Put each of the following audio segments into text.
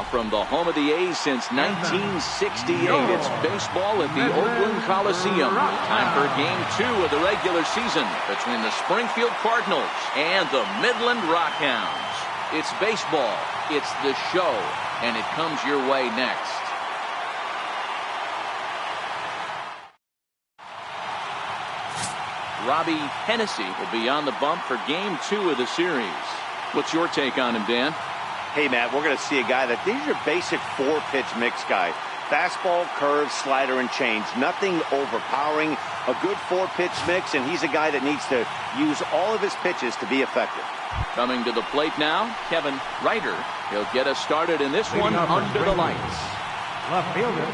Now from the home of the A's since 1968, it's baseball at the Oakland Coliseum. Time for Game 2 of the regular season between the Springfield Cardinals and the Midland Rockhounds. It's baseball, it's the show, and it comes your way next. Robbie Hennessy will be on the bump for Game 2 of the series. What's your take on him, Dan? Hey, Matt, we're going to see a guy that these are basic 4-pitch mix guy. Fastball, curve, slider, and change. Nothing overpowering. A good 4-pitch mix, and he's a guy that needs to use all of his pitches to be effective. Coming to the plate now, Kevin Ryder. He'll get us started in this one under the lights. Left fielder,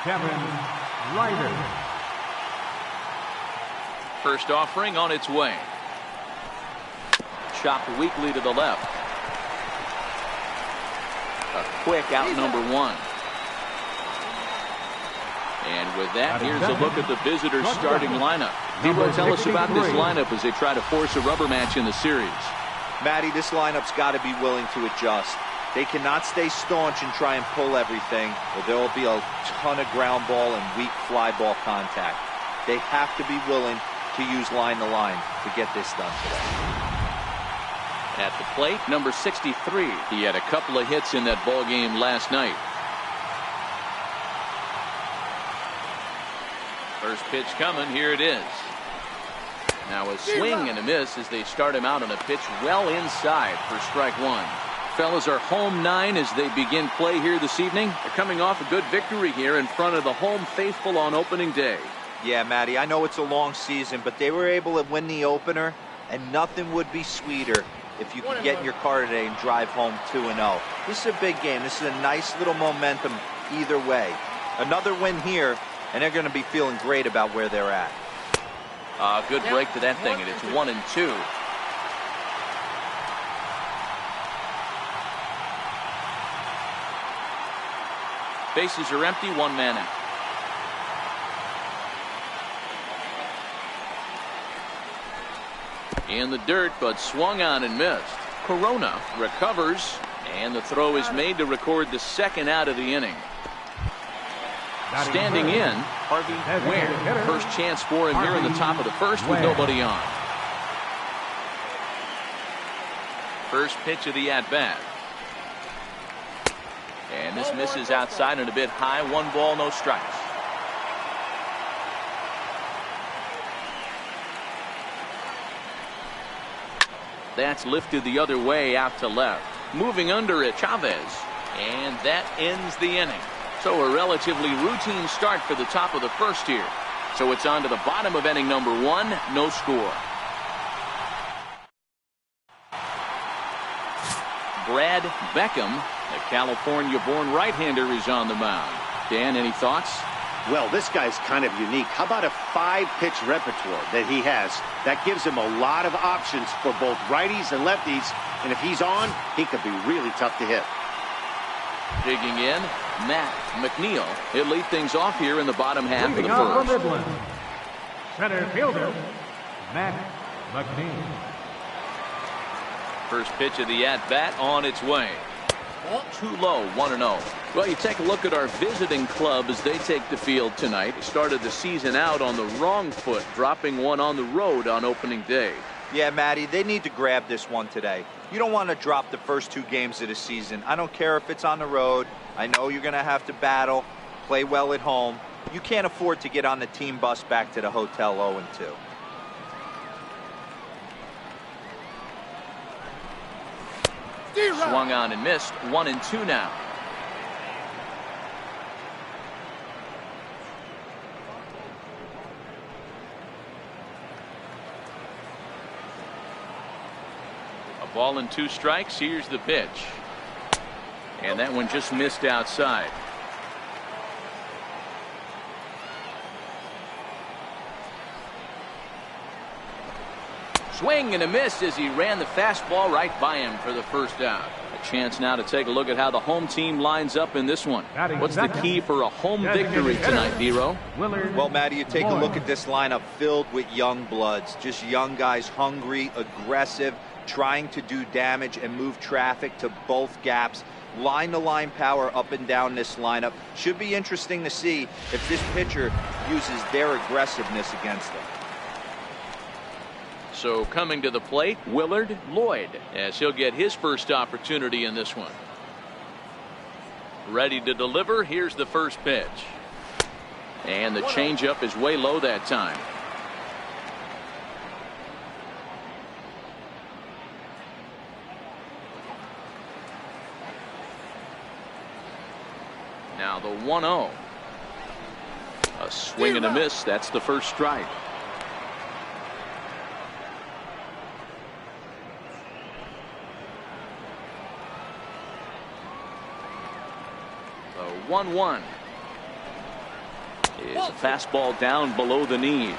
Kevin Ryder. First offering on its way. Chopped weakly to the left. A quick out number one. And with that, here's a look at the visitors' starting lineup. Debo, tell us about this lineup as they try to force a rubber match in the series. Matty, this lineup's got to be willing to adjust. They cannot stay staunch and try and pull everything, or there will be a ton of ground ball and weak fly ball contact. They have to be willing to use line to line to get this done today. At the plate, number 63. He had a couple of hits in that ball game last night. First pitch coming. Here it is. Now a swing and a miss as they start him out on a pitch well inside for strike one. Fellas, are home 9 as they begin play here this evening. They're coming off a good victory here in front of the home faithful on opening day. Yeah, Matty, I know it's a long season, but they were able to win the opener, and nothing would be sweeter if you could get in your car today and drive home 2-0. This is a big game. This is a nice little momentum either way. Another win here, and they're going to be feeling great about where they're at. Good break to that thing, and it's 1-2. Bases are empty, one man out. In the dirt, but swung on and missed. Corona recovers, and the throw is made to record the second out of the inning. Standing in, Harvey Ware. First chance for him here in the top of the first with nobody on. First pitch of the at-bat. And this misses outside and a bit high. 1 ball, no strikes. That's lifted the other way out to left. Moving under it, Chavez. And that ends the inning. So a relatively routine start for the top of the first here. So it's on to the bottom of inning number 1. No score. Brad Beckham, the California-born right-hander, is on the mound. Dan, any thoughts? Well, this guy's kind of unique. How about a 5-pitch repertoire that he has? That gives him a lot of options for both righties and lefties. And if he's on, he could be really tough to hit. Digging in, Matt McNeil. He'll lead things off here in the bottom half of the From first. Midland, center fielder, Matt McNeil. First pitch of the at-bat on its way. Too low, 1-0. Well, you take a look at our visiting club as they take the field tonight. They started the season out on the wrong foot, dropping one on the road on opening day. Yeah, Matty, they need to grab this one today. You don't want to drop the first 2 games of the season. I don't care if it's on the road. I know you're going to have to battle, play well at home. You can't afford to get on the team bus back to the hotel 0-2. Swung on and missed. 1-2 now. A ball and 2 strikes. Here's the pitch. And that one just missed outside. Swing and a miss as he ran the fastball right by him for the first out. A chance now to take a look at how the home team lines up in this one. What's the key for a home victory tonight, Dero? Well, Matty, you take a look at this lineup filled with young bloods. Just young guys, hungry, aggressive, trying to do damage and move traffic to both gaps. line-to-line power up and down this lineup. Should be interesting to see if this pitcher uses their aggressiveness against them. So coming to the plate, Willard Lloyd, as he'll get his first opportunity in this one. Ready to deliver. Here's the first pitch. And the changeup is way low that time. Now the 1-0. A swing and a miss. That's the first strike. The 1-1 is a fastball down below the knees.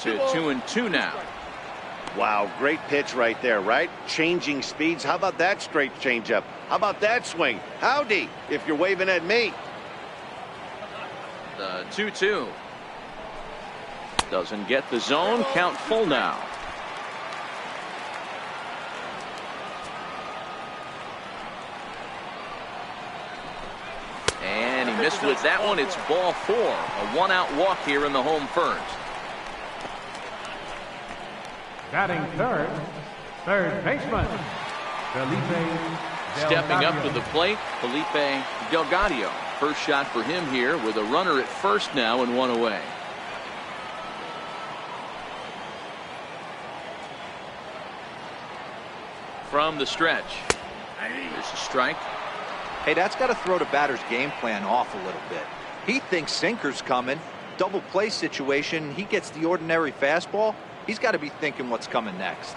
To 2-2 now. Wow, great pitch right there, right? Changing speeds. How about that straight changeup? How about that swing? Howdy, if you're waving at me. The 2-2. Doesn't get the zone. Count full now. And he missed with that one. It's ball 4. A one-out walk here in the home first. Batting third, third baseman, Felipe Stepping up Delgado. to the plate, Felipe Delgado. First shot for him here with a runner at first now and one away. From the stretch. There's a strike. Hey, that's got to throw the batter's game plan off a little bit. He thinks sinker's coming. Double play situation. He gets the ordinary fastball. He's got to be thinking what's coming next.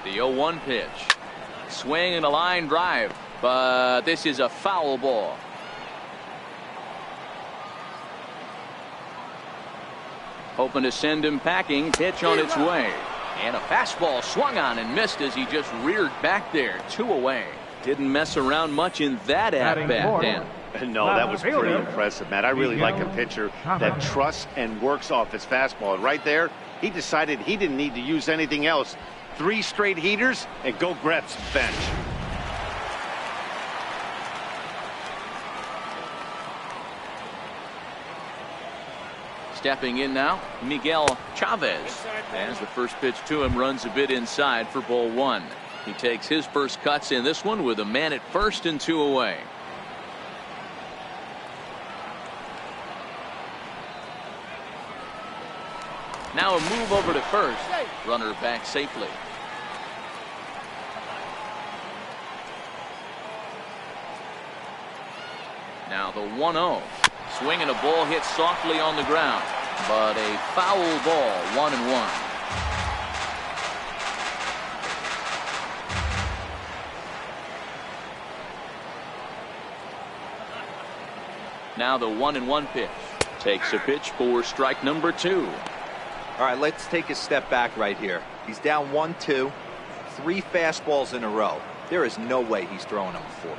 The 0-1 pitch. Swing and a line drive. But this is a foul ball. Hoping to send him packing. Pitch on its way. And a fastball swung on and missed as he just reared back there. 2 away. Didn't mess around much in that at-bat, Dan. No, that was pretty impressive, Matt. I really like a pitcher that trusts and works off his fastball. And right there, he decided he didn't need to use anything else. 3 straight heaters and go grab some bench. Stepping in now, Miguel Chavez. As the first pitch to him runs a bit inside for ball 1. He takes his first cuts in this one with a man at first and 2 away. Now a move over to first. Runner back safely. Now the 1-0. Swing and a ball hit softly on the ground. But a foul ball, 1-1. Now the 1-1 pitch. Takes a pitch for strike number 2. All right, let's take a step back right here. He's down 1-2, 3 fastballs in a row. There is no way he's throwing them a 4th.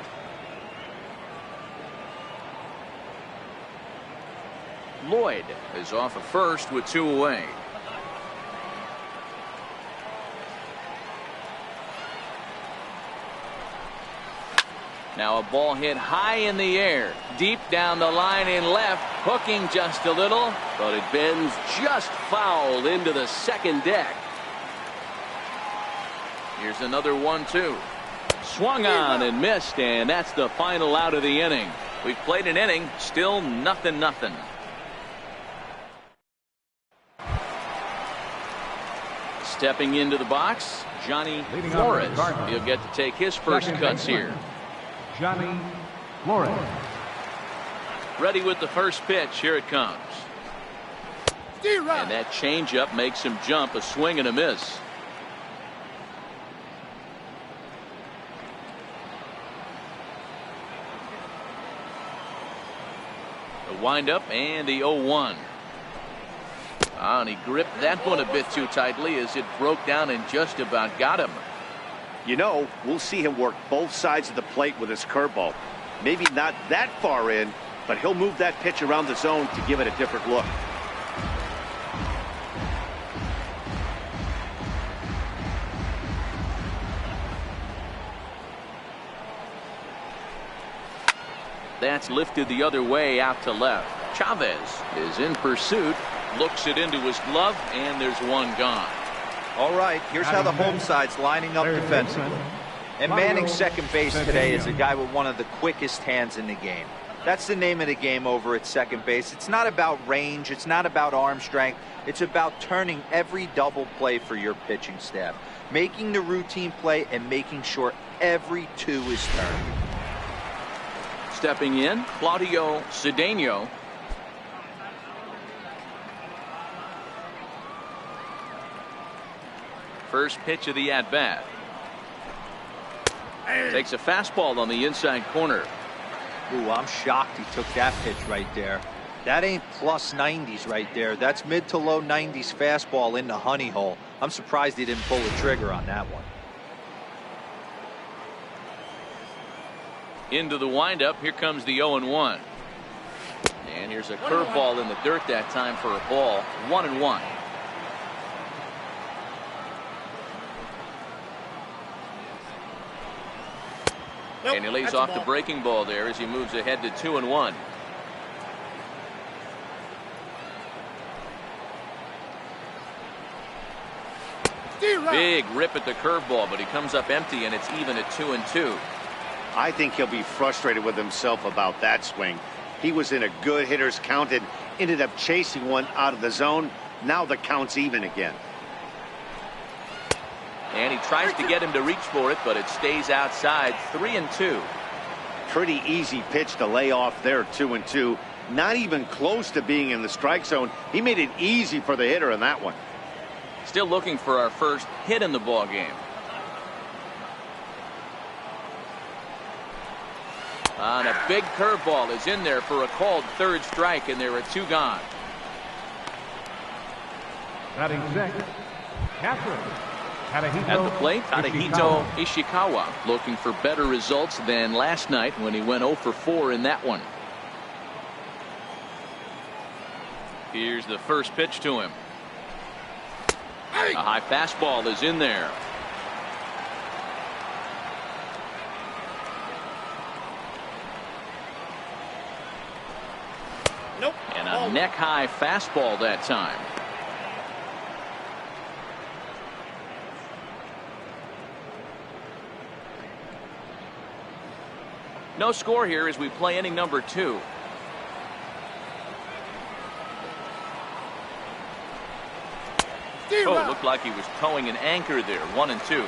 Lloyd is off at first with 2 away. Now a ball hit high in the air, deep down the line in left, hooking just a little, but it bends just foul into the second deck. Here's another 1-2. Swung on and missed, and that's the final out of the inning. We've played an inning, still 0-0. Stepping into the box, Johnny Flores. He'll get to take his first cuts here. Johnny Flores. Ready with the first pitch. Here it comes. And that changeup makes him jump. A swing and a miss. The windup and the 0-1. And he gripped that one a bit too tightly as it broke down and just about got him. You know, we'll see him work both sides of the plate with his curveball. Maybe not that far in, but he'll move that pitch around the zone to give it a different look. That's lifted the other way out to left. Chavez is in pursuit, looks it into his glove, and there's one gone. All right, here's how the home side's lining up defensively. And manning second base today is a guy with one of the quickest hands in the game. That's the name of the game over at second base. It's not about range. It's not about arm strength. It's about turning every double play for your pitching staff, making the routine play and making sure every two is turned. Stepping in, Claudio Cedeno. First pitch of the at-bat. Takes a fastball on the inside corner. Ooh, I'm shocked he took that pitch right there. That ain't plus 90s right there. That's mid to low 90s fastball in the honey hole. I'm surprised he didn't pull the trigger on that one. Into the windup. Here comes the 0-1. And here's a curveball in the dirt that time for a ball. 1-1. And he lays off the breaking ball there as he moves ahead to 2-1. Big rip at the curveball, but he comes up empty, and it's even at 2-2. I think he'll be frustrated with himself about that swing. He was in a good hitter's count and ended up chasing one out of the zone. Now the count's even again. And he tries to get him to reach for it, but it stays outside. 3-2. Pretty easy pitch to lay off there. 2-2. Not even close to being in the strike zone. He made it easy for the hitter in that one. Still looking for our first hit in the ball game. And a big curveball is in there for a called third strike, and there are two gone. Batting sixth, catcher. At the plate, Tadahito Ishikawa looking for better results than last night when he went 0 for 4 in that one. Here's the first pitch to him. A high fastball is in there. Nope. And a neck-high fastball that time. No score here as we play inning number 2. Oh, looked like he was towing an anchor there. 1-2.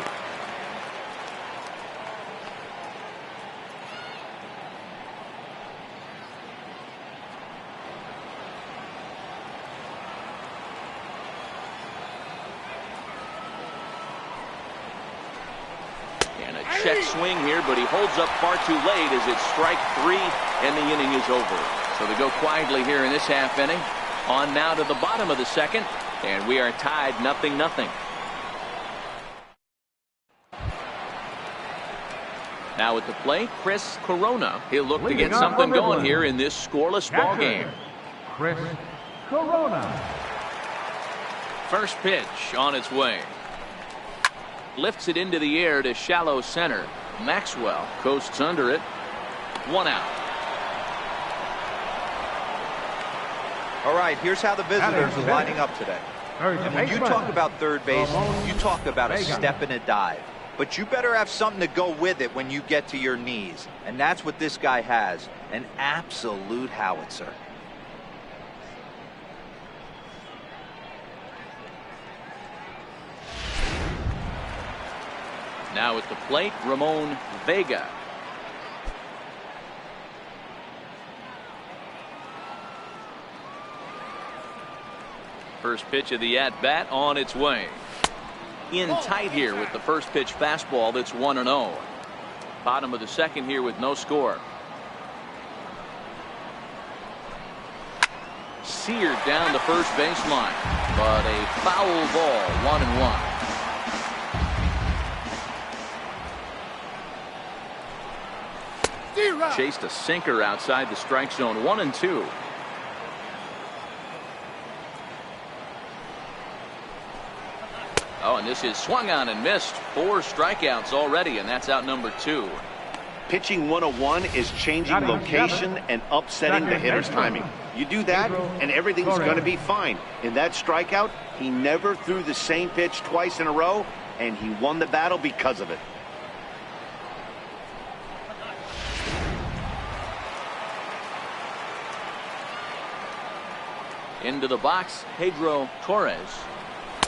And a check swing here, but he holds up far too late as it's strike 3 and the inning is over. So they go quietly here in this half inning. On now to the bottom of the second, and we are tied 0-0. Now at the plate, Chris Corona. He'll look to get something going here in this scoreless ball game. Chris Corona. First pitch on its way. Lifts it into the air to shallow center. Maxwell coasts under it. 1 out. All right, here's how the visitors are lining up today. And when you talk about third base, you talk about a step and a dive. But you better have something to go with it when you get to your knees. And that's what this guy has. An absolute howitzer. Now at the plate, Ramon Vega. First pitch of the at-bat on its way. In tight here with the first pitch fastball. That's 1-0. Bottom of the second here with no score. Seared down the first baseline, but a foul ball. 1-1. Chased a sinker outside the strike zone. 1-2. Oh, and this is swung on and missed. 4 strikeouts already, and that's out number 2. Pitching 101 is changing location and upsetting the hitter's timing. You do that, and everything's going to be fine. In that strikeout, he never threw the same pitch twice in a row, and he won the battle because of it. Into the box, Pedro Torres.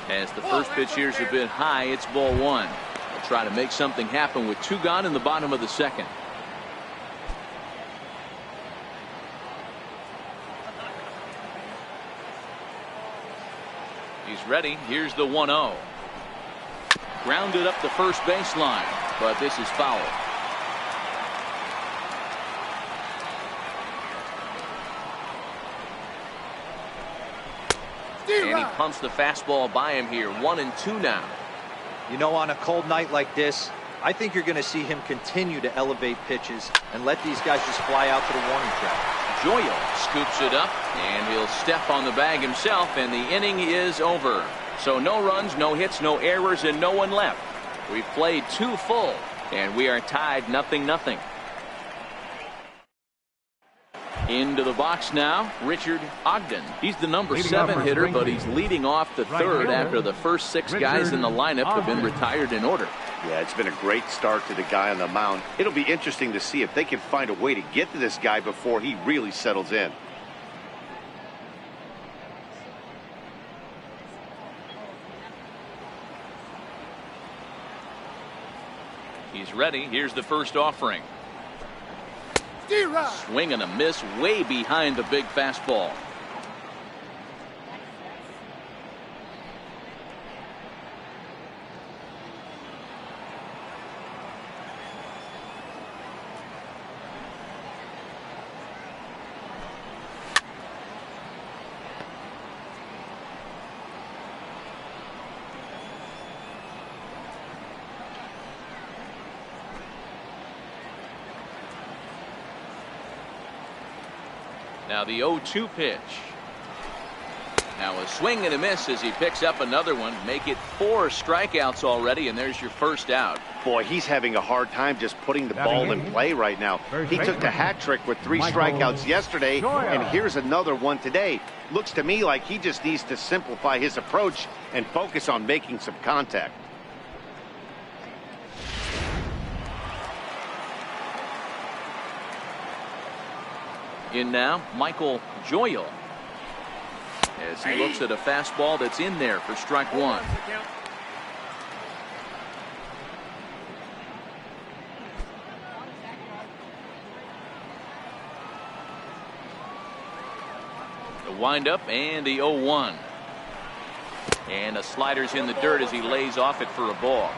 As the first pitch here is a bit high, it's ball 1. They'll try to make something happen with 2 gone in the bottom of the second. He's ready. Here's the 1-0. Grounded up the first baseline, but this is foul. And he pumps the fastball by him here. 1-2 now. You know, on a cold night like this, I think you're going to see him continue to elevate pitches and let these guys just fly out to the warning track. Joyo scoops it up, and he'll step on the bag himself, and the inning is over. So no runs, no hits, no errors, and no one left. We've played 2 full, and we are tied 0-0. Into the box now, Richard Ogden. He's the number 7 hitter, but he's leading off the 3rd after the first 6 guys in the lineup have been retired in order. Yeah, it's been a great start to the guy on the mound. It'll be interesting to see if they can find a way to get to this guy before he really settles in. He's ready. Here's the first offering. Swing and a miss way behind the big fastball. Now the 0-2 pitch. Now a swing and a miss as he picks up another one. Make it 4 strikeouts already, and there's your first out. Boy, he's having a hard time just putting the ball in play right now. He took the hat trick with 3 strikeouts yesterday, and here's another one today. Looks to me like he just needs to simplify his approach and focus on making some contact. In now, Michael Joyo, as he looks at a fastball that's in there for strike 1. The windup and the 0-1. And a slider's in the dirt as he lays off it for a ball.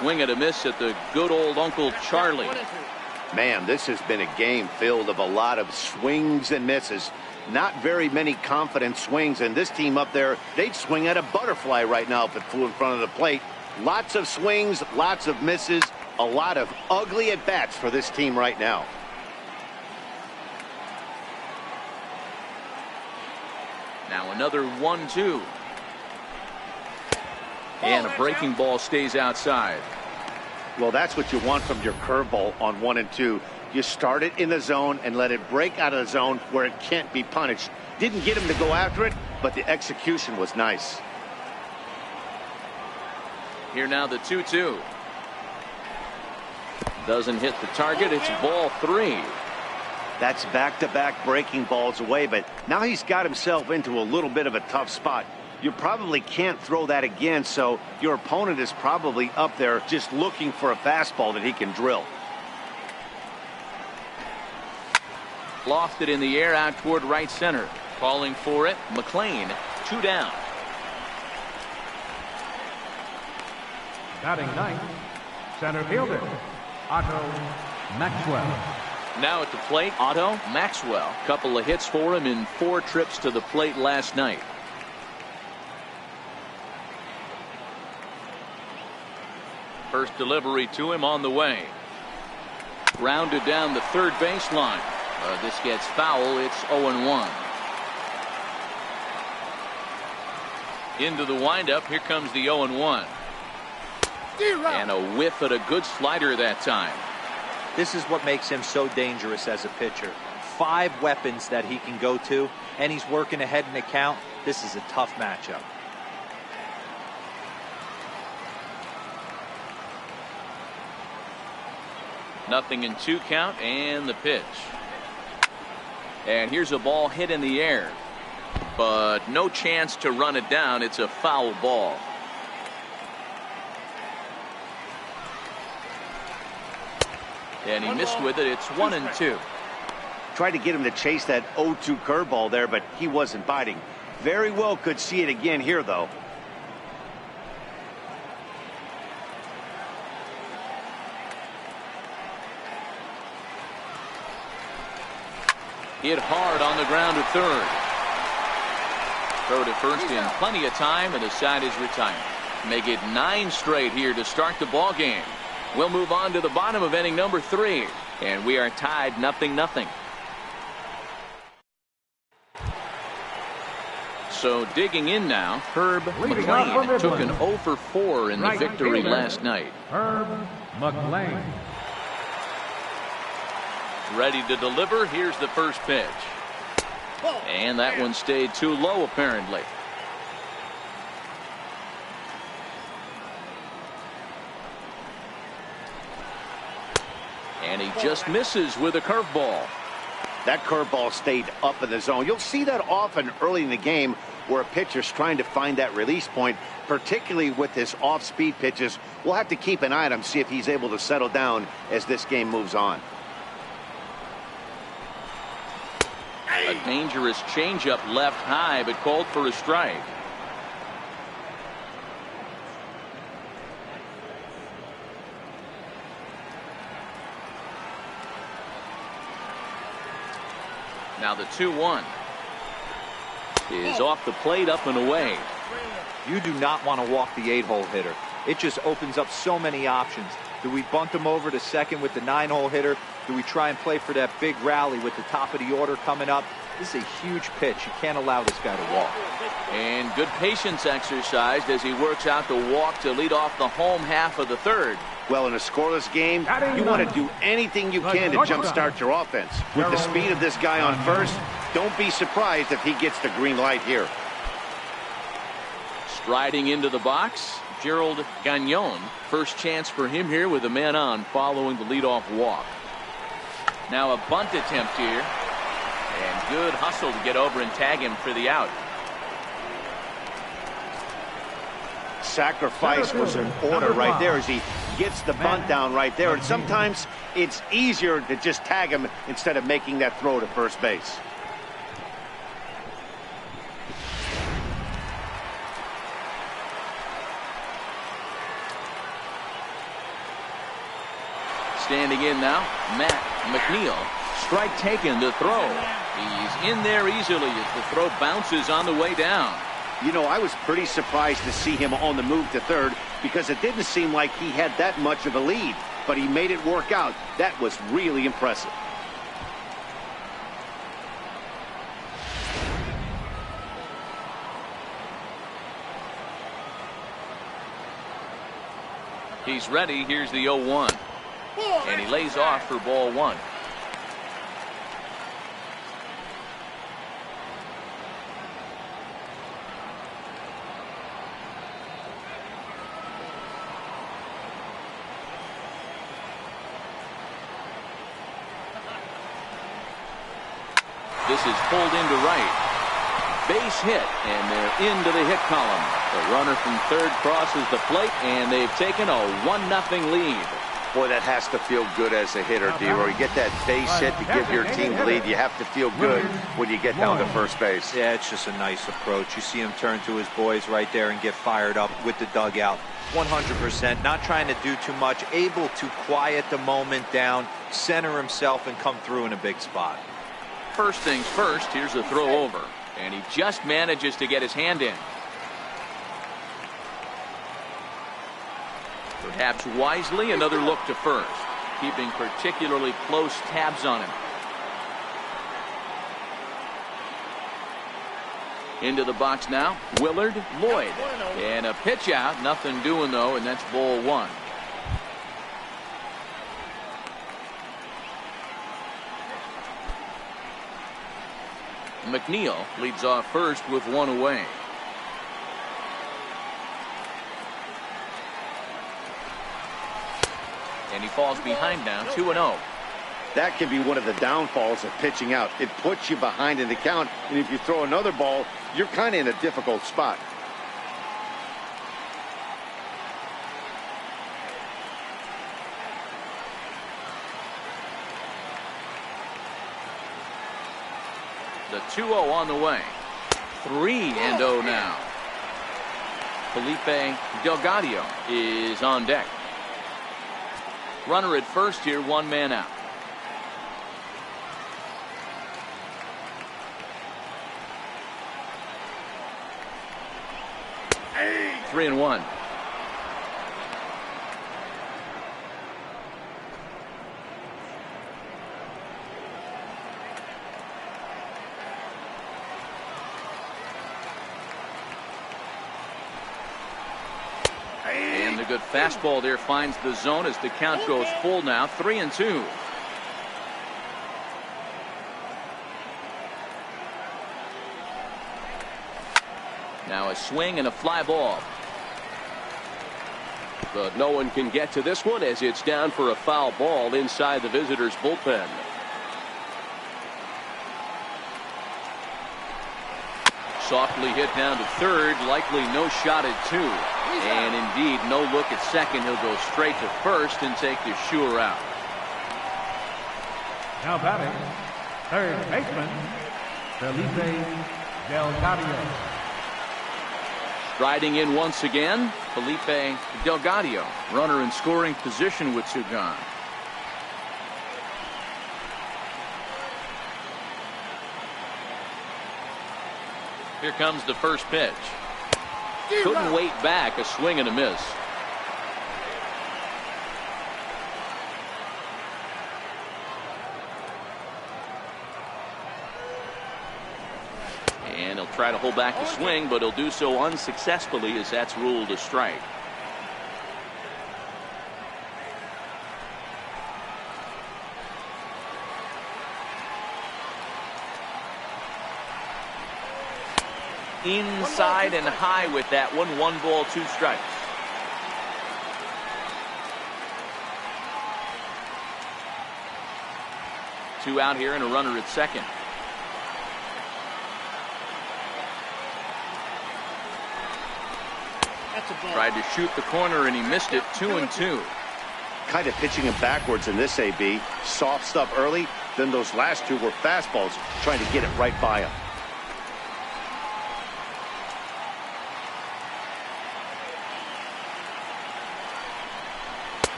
Swing and a miss at the good old Uncle Charlie. Man, this has been a game filled of a lot of swings and misses. Not very many confident swings, and this team up there, they'd swing at a butterfly right now if it flew in front of the plate. Lots of swings, lots of misses, a lot of ugly at-bats for this team right now. Now another 1-2. And a breaking ball stays outside. Well, that's what you want from your curveball on 1 and 2. You start it in the zone and let it break out of the zone where it can't be punished. Didn't get him to go after it, but the execution was nice. Here now the 2-2. Doesn't hit the target. It's ball 3. That's back-to-back breaking balls away, but now he's got himself into a little bit of a tough spot. You probably can't throw that again, so your opponent is probably up there just looking for a fastball that he can drill. Lofted in the air out toward right center. Calling for it, McLean, 2 down. Batting ninth, center fielder, Otto Maxwell. Now at the plate, Otto Maxwell. Couple of hits for him in 4 trips to the plate last night. First delivery to him on the way. Grounded down the third baseline. This gets foul. It's 0-1. Into the windup. Here comes the 0-1. And a whiff at a good slider that time. This is what makes him so dangerous as a pitcher. 5 weapons that he can go to, and he's working ahead in the count. This is a tough matchup. Nothing in 2 count, and the pitch. And here's a ball hit in the air, but no chance to run it down. It's a foul ball. And he missed with it. It's 1-2. Tried to get him to chase that 0-2 curveball there, but he wasn't biting. Very well could see it again here, though. Hit hard on the ground at third. Throw to first in plenty of time, and the side is retired. Make it 9 straight here to start the ball game. We'll move on to the bottom of inning number 3, and we are tied 0-0. So digging in now, Herb McLean took an 0 for 4 in the victory last night. Herb McLean. Ready to deliver. Here's the first pitch. And that one stayed too low, apparently. And he just misses with a curveball. That curveball stayed up in the zone. You'll see that often early in the game where a pitcher's trying to find that release point, particularly with his off-speed pitches. We'll have to keep an eye on him, see if he's able to settle down as this game moves on. A dangerous changeup left high, but called for a strike. Now the 2-1 is off the plate, up and away. You do not want to walk the 8-hole hitter. It just opens up so many options. Do we bunt him over to second with the 9-hole hitter? Do we try and play for that big rally with the top of the order coming up? This is a huge pitch. You can't allow this guy to walk. And good patience exercised as he works out the walk to lead off the home half of the third. Well, in a scoreless game, you want to do anything you can to jumpstart your offense. With the speed of this guy on first, don't be surprised if he gets the green light here. Striding into the box, Gerald Gagnon. First chance for him here with a man on following the leadoff walk. Now a bunt attempt here. And good hustle to get over and tag him for the out. Sacrifice was in order right there as he gets the bunt down right there. And sometimes it's easier to just tag him instead of making that throw to first base. Standing in now, Matt McNeil. Strike taken to throw. He's in there easily as the throw bounces on the way down. You know, I was pretty surprised to see him on the move to third because it didn't seem like he had that much of a lead, but he made it work out. That was really impressive. He's ready. Here's the 0-1. And he lays off for ball 1. This is pulled into right. Base hit, and they're into the hit column. The runner from third crosses the plate, and they've taken a 1-0 lead. Boy, that has to feel good as a hitter, D-Roy. You get that base hit to give your team the lead. You have to feel good when you get down to first base. Yeah, it's just a nice approach. You see him turn to his boys right there and get fired up with the dugout. 100%, not trying to do too much, able to quiet the moment down, center himself, and come through in a big spot. First things first, here's a throw over, and he just manages to get his hand in. Perhaps wisely, another look to first, keeping particularly close tabs on him. Into the box now, Willard Lloyd. And a pitch out, nothing doing though, and that's ball one. McNeil leads off first with one away. And he falls behind now, 2-0. That can be one of the downfalls of pitching out. It puts you behind in the count, and if you throw another ball, you're kind of in a difficult spot. The 2-0 on the way. 3-0 now. Felipe Delgado is on deck. Runner at first here, one man out. Hey. 3-1. And the good fastball there finds the zone as the count goes full now, 3-2. Now a swing and a fly ball. But no one can get to this one as it's down for a foul ball inside the visitors' bullpen. Softly hit down to third, likely no shot at two. And indeed, no look at second. He'll go straight to first and take the sure out. Now batting, third baseman, Felipe Delgado. Striding in once again, Felipe Delgado. Runner in scoring position with two gone. Here comes the first pitch. Couldn't wait back, a swing and a miss. And he'll try to hold back the swing, but he'll do so unsuccessfully as that's ruled a strike. Inside and high with that one. 1 ball, 2 strikes. Two out here and a runner at second. Tried to shoot the corner and he missed it. 2-2. Kind of pitching him backwards in this AB. Soft stuff early, then those last two were fastballs, trying to get it right by him.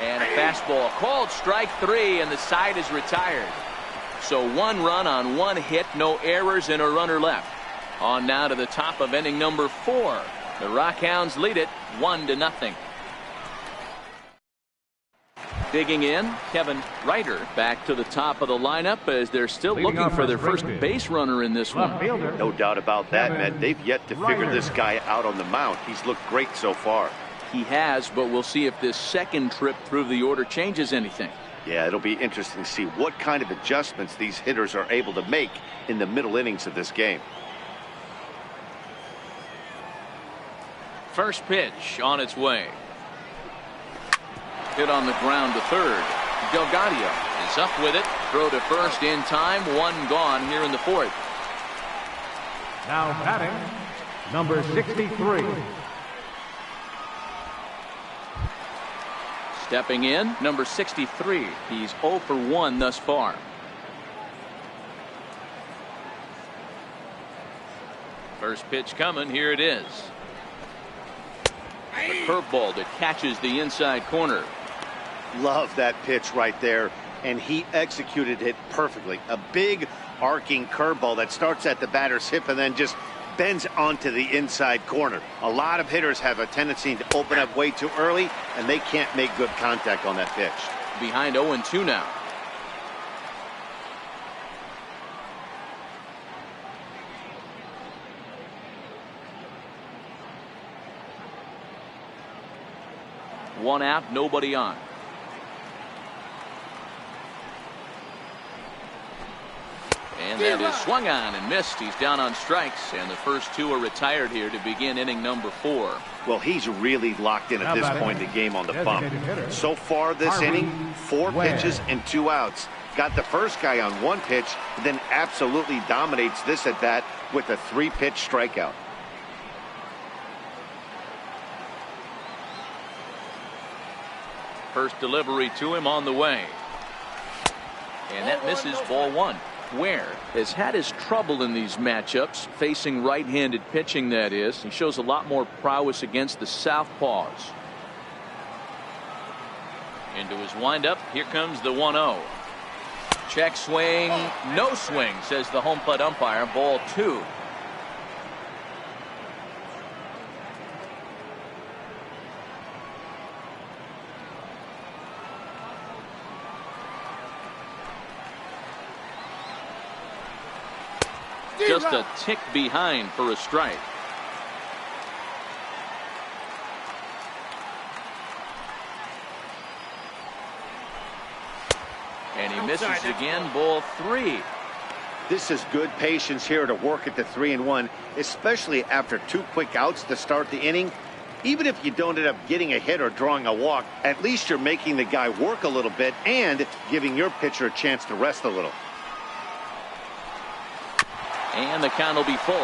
And a fastball called strike 3, and the side is retired. So 1 run on 1 hit, no errors, and a runner left. On now to the top of inning number 4. The Rockhounds lead it 1-0. Digging in, Kevin Ryder back to the top of the lineup as they're still looking for their first base runner in this one. No doubt about that, man. They've yet to figure this guy out on the mound. He's looked great so far. He has, but we'll see if this second trip through the order changes anything. Yeah, it'll be interesting to see what kind of adjustments these hitters are able to make in the middle innings of this game. First pitch on its way. Hit on the ground to third. Delgado is up with it. Throw to first in time. 1 gone here in the 4th. Now batting, number 63. Stepping in, number 63. He's 0 for 1 thus far. First pitch coming. Here it is. A curveball that catches the inside corner. Love that pitch right there, and he executed it perfectly. A big arcing curveball that starts at the batter's hip and then just bends onto the inside corner. A lot of hitters have a tendency to open up way too early, and they can't make good contact on that pitch. Behind 0-2 now. One out, nobody on. And that is swung on and missed. He's down on strikes, and the first two are retired here to begin inning number 4. Well, he's really locked in at this point in the game on the bump. So far this inning, 4 pitches and 2 outs. Got the first guy on 1 pitch, then absolutely dominates this at bat with a 3-pitch strikeout. First delivery to him on the way. And that misses, ball 1. Ware has had his trouble in these matchups, facing right-handed pitching, that is. He shows a lot more prowess against the southpaws. Into his windup, here comes the 1-0. Check swing, no swing, says the home plate umpire, ball 2. Just a tick behind for a strike. And he misses again, ball 3. This is good patience here to work at the 3-1, especially after 2 quick outs to start the inning. Even if you don't end up getting a hit or drawing a walk, at least you're making the guy work a little bit and giving your pitcher a chance to rest a little. And the count will be full.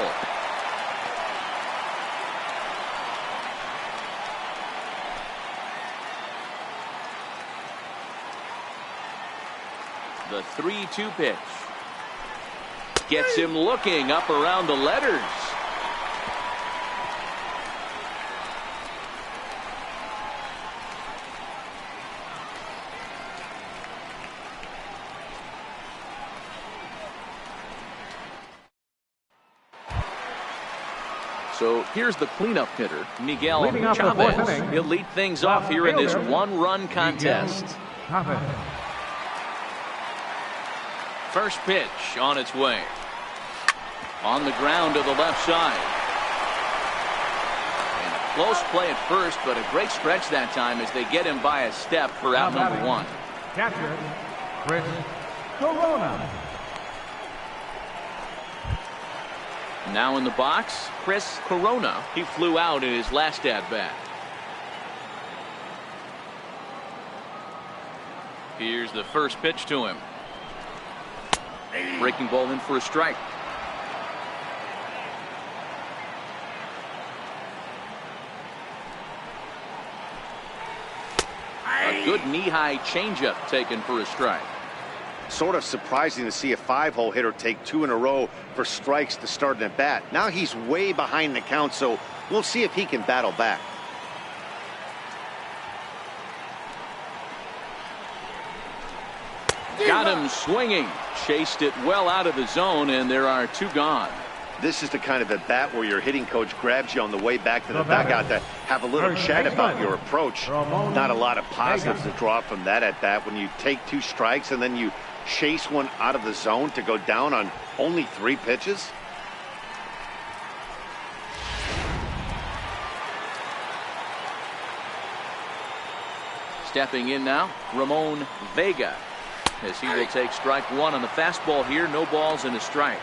The 3-2 pitch. Gets him looking up around the letters. So here's the cleanup hitter, Miguel Chavez. He'll lead things off here in this 1-run contest. First pitch on its way. On the ground to the left side. And a close play at first, but a great stretch that time as they get him by a step for out number 1. Catcher, Chris Corona. Now in the box, Chris Corona. He flew out in his last at-bat. Here's the first pitch to him. Breaking ball in for a strike. A good knee-high changeup taken for a strike. Sort of surprising to see a 5-hole hitter take 2 in a row for strikes to start an at-bat. Now he's way behind the count, so we'll see if he can battle back. Got him swinging. Chased it well out of the zone, and there are 2 gone. This is the kind of at-bat where your hitting coach grabs you on the way back to the dugout to have a little chat about your approach. Not a lot of positives to draw from that at-bat when you take 2 strikes and then you chase one out of the zone to go down on only 3 pitches. Stepping in now, Ramon Vega, as he will take strike 1 on the fastball here. No balls and a strike.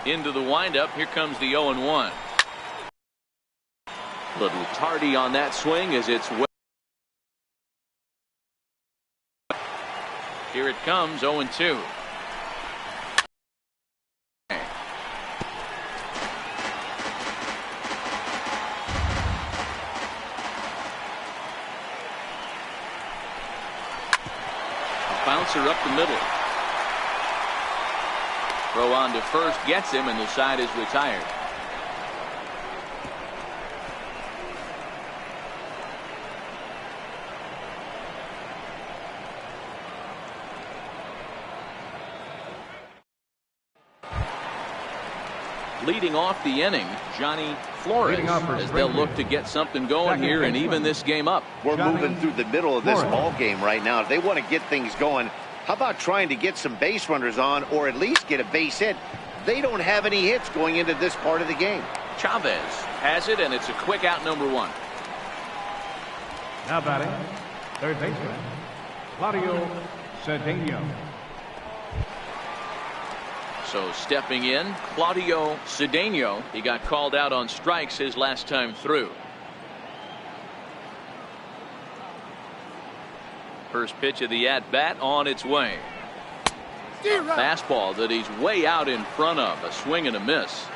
Into the windup. Here comes the 0-1. Little tardy on that swing as it's well. Here it comes, 0-2. Bouncer up the middle. Throw on to first gets him, and the side is retired. Leading off the inning, Johnny Flores, as they'll look to get something going here and even this game up. We're moving through the middle of this ball game right now. If they want to get things going, how about trying to get some base runners on or at least get a base hit? They don't have any hits going into this part of the game. Chavez has it, and it's a quick out, number 1. Now batting, third baseman, Claudio Cedeno. So stepping in, Claudio Cedeno. He got called out on strikes his last time through. First pitch of the at-bat on its way. Fastball that he's way out in front of. A swing and a miss.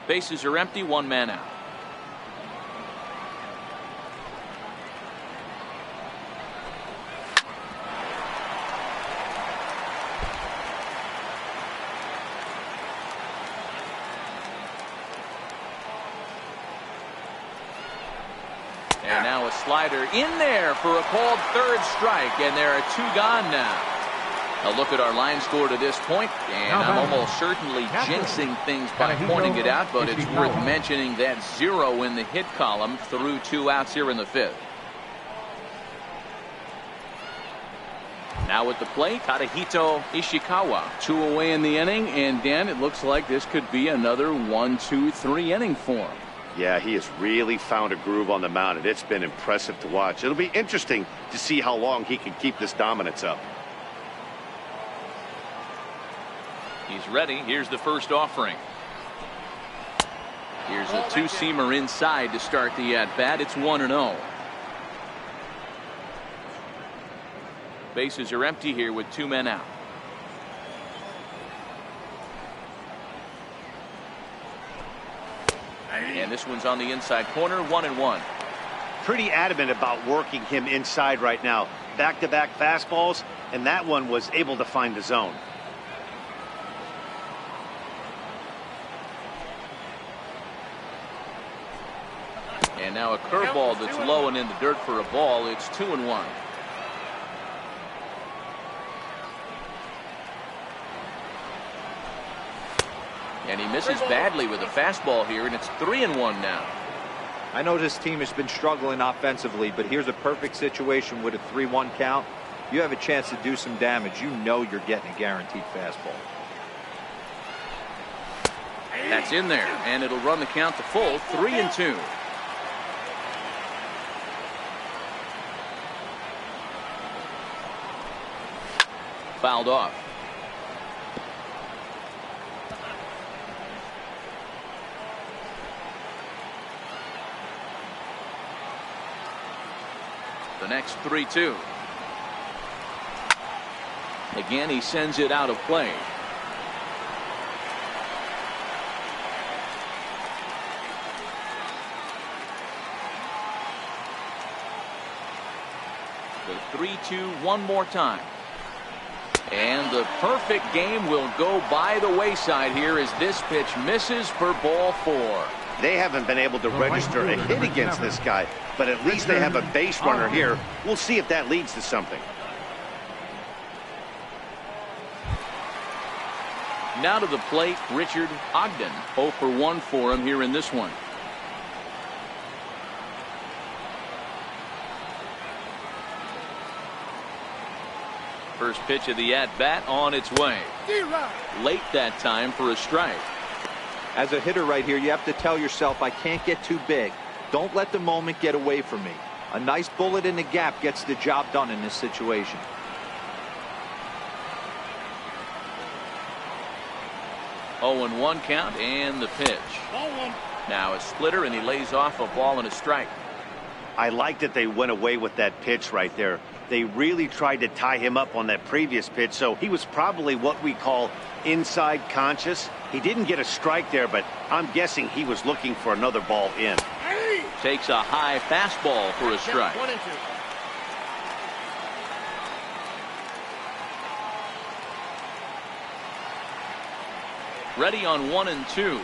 Bases are empty, 1 man out. And now a slider in there for a called third strike, and there are 2 gone now. A look at our line score to this point, and I'm almost certainly jinxing things by pointing it out, but it's worth mentioning that 0 in the hit column through 2 outs here in the 5th. Now at the plate, Tadahito Ishikawa. 2 away in the inning, and Dan, it looks like this could be another 1-2-3 inning for him. Yeah, he has really found a groove on the mound, and it's been impressive to watch. It'll be interesting to see how long he can keep this dominance up. He's ready. Here's the first offering. Here's a 2-seamer inside to start the at-bat. It's 1-0. Bases are empty here with 2 men out. And this one's on the inside corner, 1-1. Pretty adamant about working him inside right now. Back-to-back fastballs, and that one was able to find the zone. And now a curveball that's low and in the dirt for a ball. It's 2-1. And he misses badly with a fastball here, and it's 3-1 now. I know this team has been struggling offensively, but here's a perfect situation with a 3-1 count. You have a chance to do some damage. You know you're getting a guaranteed fastball. That's in there, and it'll run the count to full, 3-2. Fouled off. The next 3-2. Again, he sends it out of play. The 3-2 one more time. And the perfect game will go by the wayside here as this pitch misses for ball 4. They haven't been able to register a hit against this guy, but at least they have a base runner here. We'll see if that leads to something. Now to the plate, Richard Ogden. 0 for 1 for him here in this one. First pitch of the at-bat on its way. Late that time for a strike. As a hitter right here, you have to tell yourself, I can't get too big. Don't let the moment get away from me. A nice bullet in the gap gets the job done in this situation. Oh, and 1 count, and the pitch. Now a splitter, and he lays off a ball and a strike. I like that they went away with that pitch right there. They really tried to tie him up on that previous pitch, so he was probably what we call inside conscious. He didn't get a strike there, but I'm guessing he was looking for another ball in. Takes a high fastball for a strike. 1-2. Ready on 1 and 2.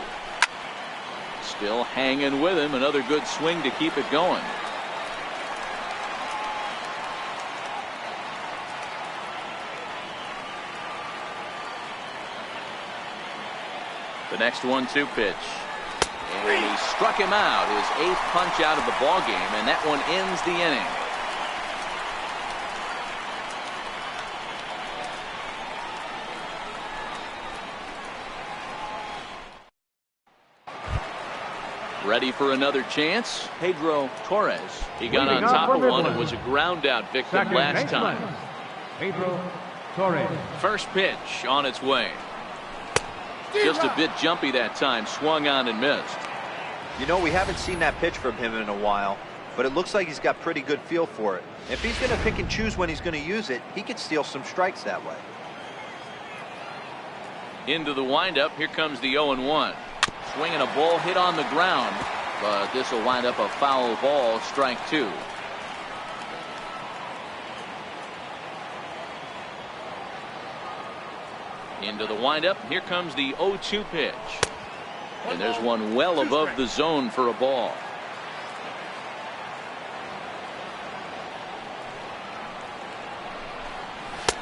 Still hanging with him. Another good swing to keep it going. The next 1-2 pitch. And he struck him out, his 8th punch out of the ball game, and that one ends the inning. Ready for another chance? Pedro Torres. He got on top of one. It was a ground out victim last time. Pedro Torres. First pitch on its way. Just a bit jumpy that time. Swung on and missed. You know, we haven't seen that pitch from him in a while, but it looks like he's got pretty good feel for it. If he's going to pick and choose when he's going to use it, he could steal some strikes that way. Into the windup. Here comes the 0-1. Swinging a ball hit on the ground, but this will wind up a foul ball. Strike 2. Into the windup. Here comes the 0-2 pitch. And there's one well above the zone for a ball.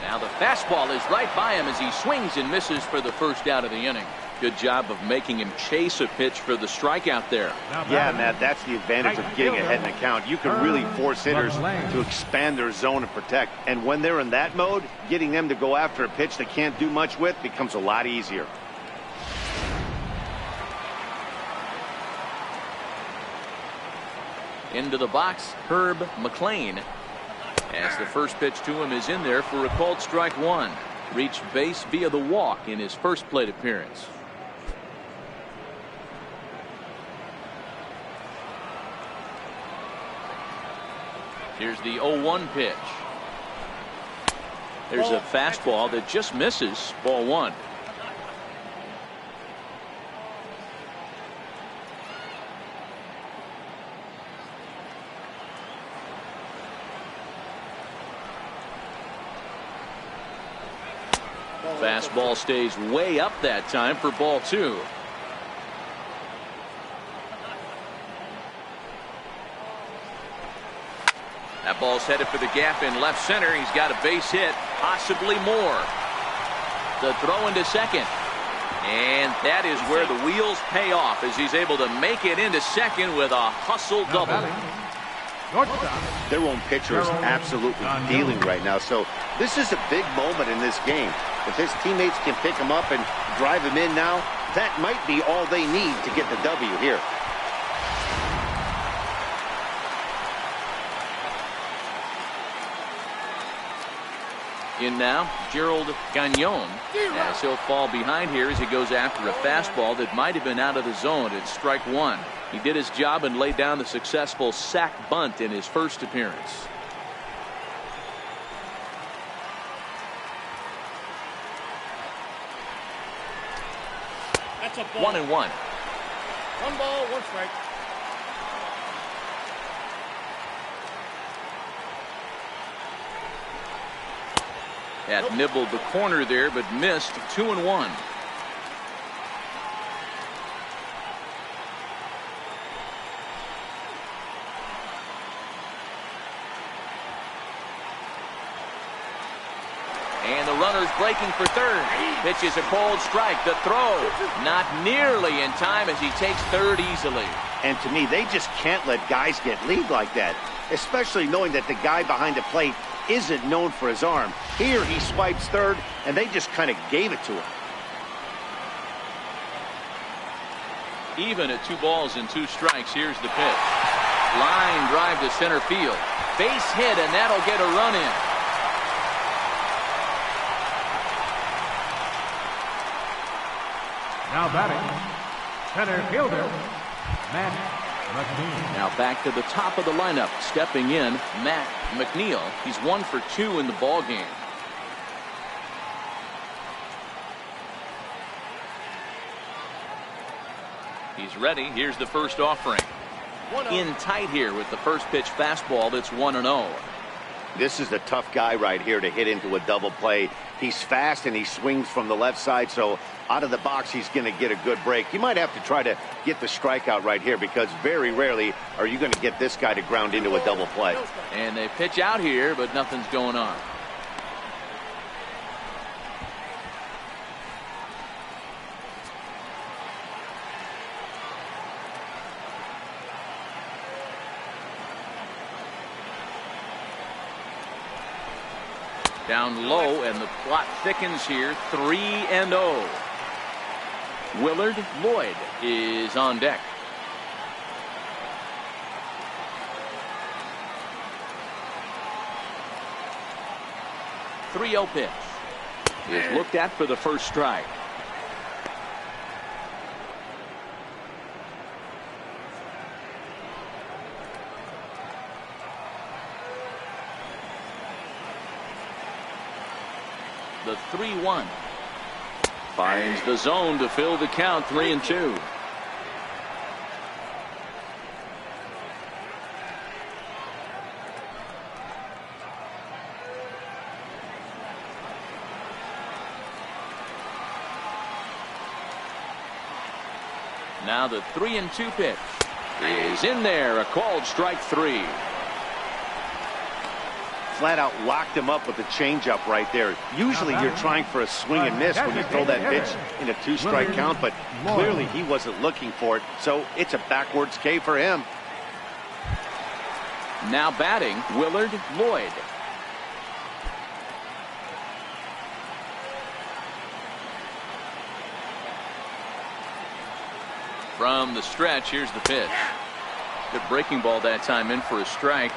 Now the fastball is right by him as he swings and misses for the first out of the inning. Good job of making him chase a pitch for the strikeout there. Yeah, Matt, that's the advantage of getting ahead in the count. You can really force hitters to expand their zone and protect. And when they're in that mode, getting them to go after a pitch they can't do much with becomes a lot easier. Into the box, Herb McLean. As the first pitch to him is in there for a called strike 1. Reached base via the walk in his first plate appearance. Here's the 0-1 pitch. There's a fastball that just misses. Ball 1. Fastball stays way up that time for ball 2. That ball's headed for the gap in left center. He's got a base hit, possibly more. The throw into second. And that is where the wheels pay off as he's able to make it into second with a hustle double. Their own pitcher is absolutely dealing right now, so this is a big moment in this game. If his teammates can pick him up and drive him in now, that might be all they need to get the W here. In now, Gerald Gagnon, as he'll fall behind here as he goes after a fastball that might have been out of the zone. It's strike 1. He did his job and laid down the successful sac bunt in his first appearance. That's a ball. 1-1. 1 ball, 1 strike. That nibbled the corner there, but missed. 2-1. And the runner's breaking for third. Pitch is a cold strike. The throw not nearly in time as he takes third easily. And to me, they just can't let guys get lead like that, especially knowing that the guy behind the plate isn't known for his arm. Here he swipes third, and they just kind of gave it to him. Even at 2 balls and 2 strikes, here's the pitch. Line drive to center field. Base hit, and that'll get a run in. Now batting, center fielder, Matt McNeil. Now back to the top of the lineup. Stepping in, Matt McNeil. He's 1 for 2 in the ball game. He's ready. Here's the first offering. In tight here with the first pitch fastball that's 1-0. This is a tough guy right here to hit into a double play. He's fast and he swings from the left side, so out of the box he's going to get a good break. You might have to try to get the strikeout right here because very rarely are you going to get this guy to ground into a double play. And they pitch out here, but nothing's going on. Down low, and the plot thickens here. 3-0. Willard Lloyd is on deck. .30 pitch is looked at for the first strike. The 3-1 finds the zone to fill the count. 3-2. Now the 3-2 pitch is in there. A called strike 3. Flat out locked him up with the changeup right there. Usually you're trying for a swing and miss when you throw that pitch in a 2-strike count, but clearly he wasn't looking for it, so it's a backwards K for him. Now batting, Willard Lloyd. From the stretch, here's the pitch. Good breaking ball that time, in for a strike.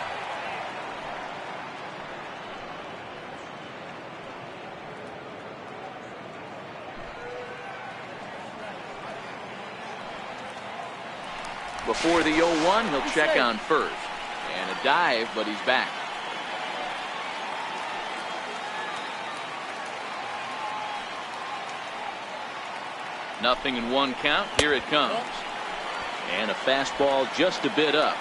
Before the 0-1, he'll check on first. And a dive, but he's back. Nothing in 1 count. Here it comes. And a fastball just a bit up.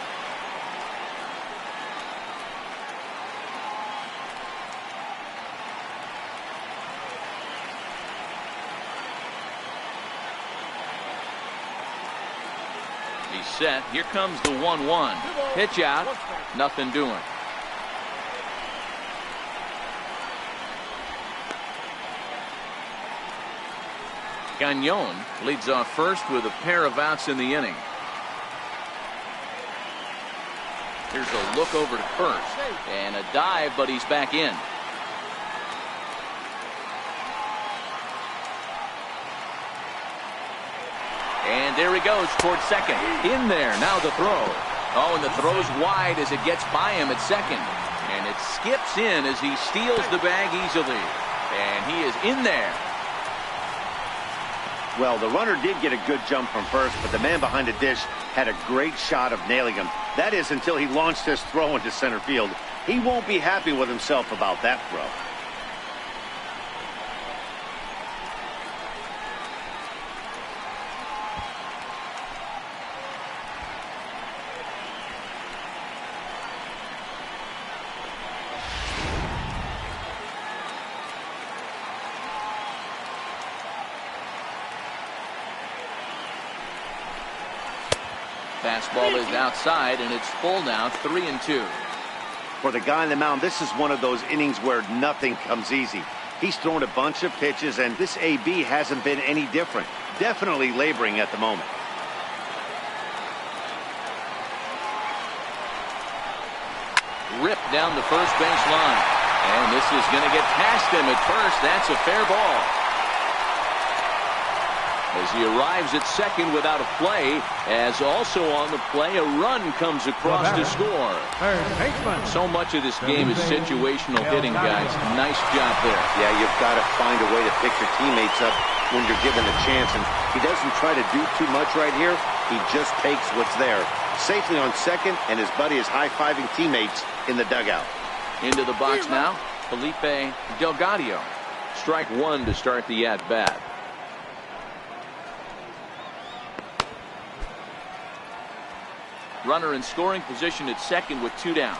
He's set. Here comes the 1-1. Pitch out. Nothing doing. Gagnon leads off first with a pair of outs in the inning. Here's a look over to first. And a dive, but he's back in. And there he goes towards second. In there. Now the throw. Oh, and the throw's wide as it gets by him at second. And it skips in as he steals the bag easily. And he is in there. Well, the runner did get a good jump from first, but the man behind the dish had a great shot of nailing him. That is until he launched his throw into center field. He won't be happy with himself about that throw. Fastball is outside, and it's full now. 3-2. For the guy on the mound, this is one of those innings where nothing comes easy. He's thrown a bunch of pitches, and this AB hasn't been any different. Definitely laboring at the moment. Ripped down the first base line. And this is going to get past him at first. That's a fair ball. As he arrives at second without a play, as also on the play, a run comes across to score. So much of this game is situational hitting, guys. Nice job there. Yeah, you've got to find a way to pick your teammates up when you're given a chance. And he doesn't try to do too much right here. He just takes what's there. Safely on second, and his buddy is high-fiving teammates in the dugout. Into the box now, Felipe Delgado. Strike 1 to start the at-bat. Runner in scoring position at second with 2 down.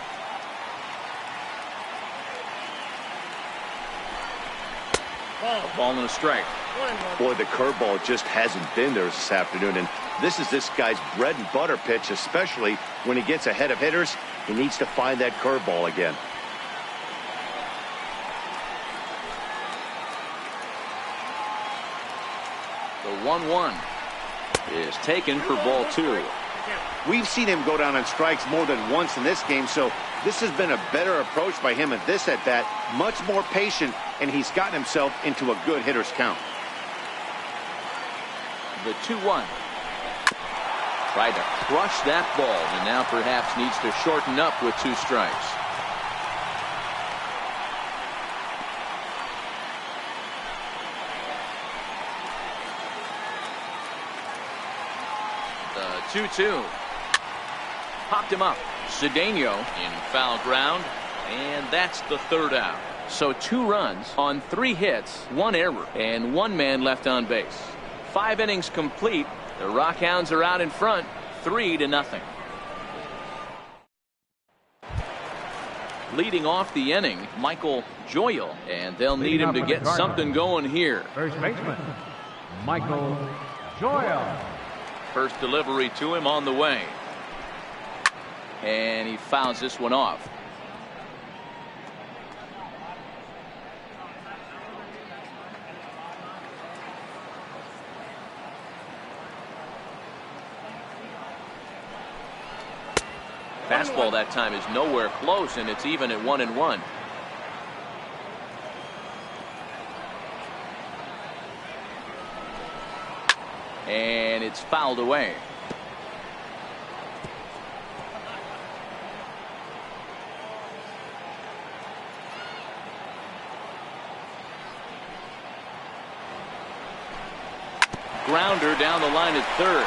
A ball and a strike. Boy, the curveball just hasn't been there this afternoon, and this is this guy's bread and butter pitch, especially when he gets ahead of hitters. He needs to find that curveball again. The 1-1 is taken for ball 2. We've seen him go down on strikes more than once in this game, so This has been a better approach by him at this at-bat, much more patient, and he's gotten himself into a good hitter's count. The 2-1. Tried to crush that ball, and now perhaps needs to shorten up with 2 strikes. The 2-2. Popped him up. Cedeno in foul ground, and that's the 3rd out. So 2 runs on 3 hits, 1 error, and 1 man left on base. 5 innings complete. The Rockhounds are out in front, 3-0. Leading off the inning, Michael Joyal, and they'll need him to get something going here. First baseman, Michael Joyal. First delivery to him on the way. And he fouls this one off. Fastball that time is nowhere close, and it's even at 1-1. And it's fouled away. Grounder down the line at 3rd.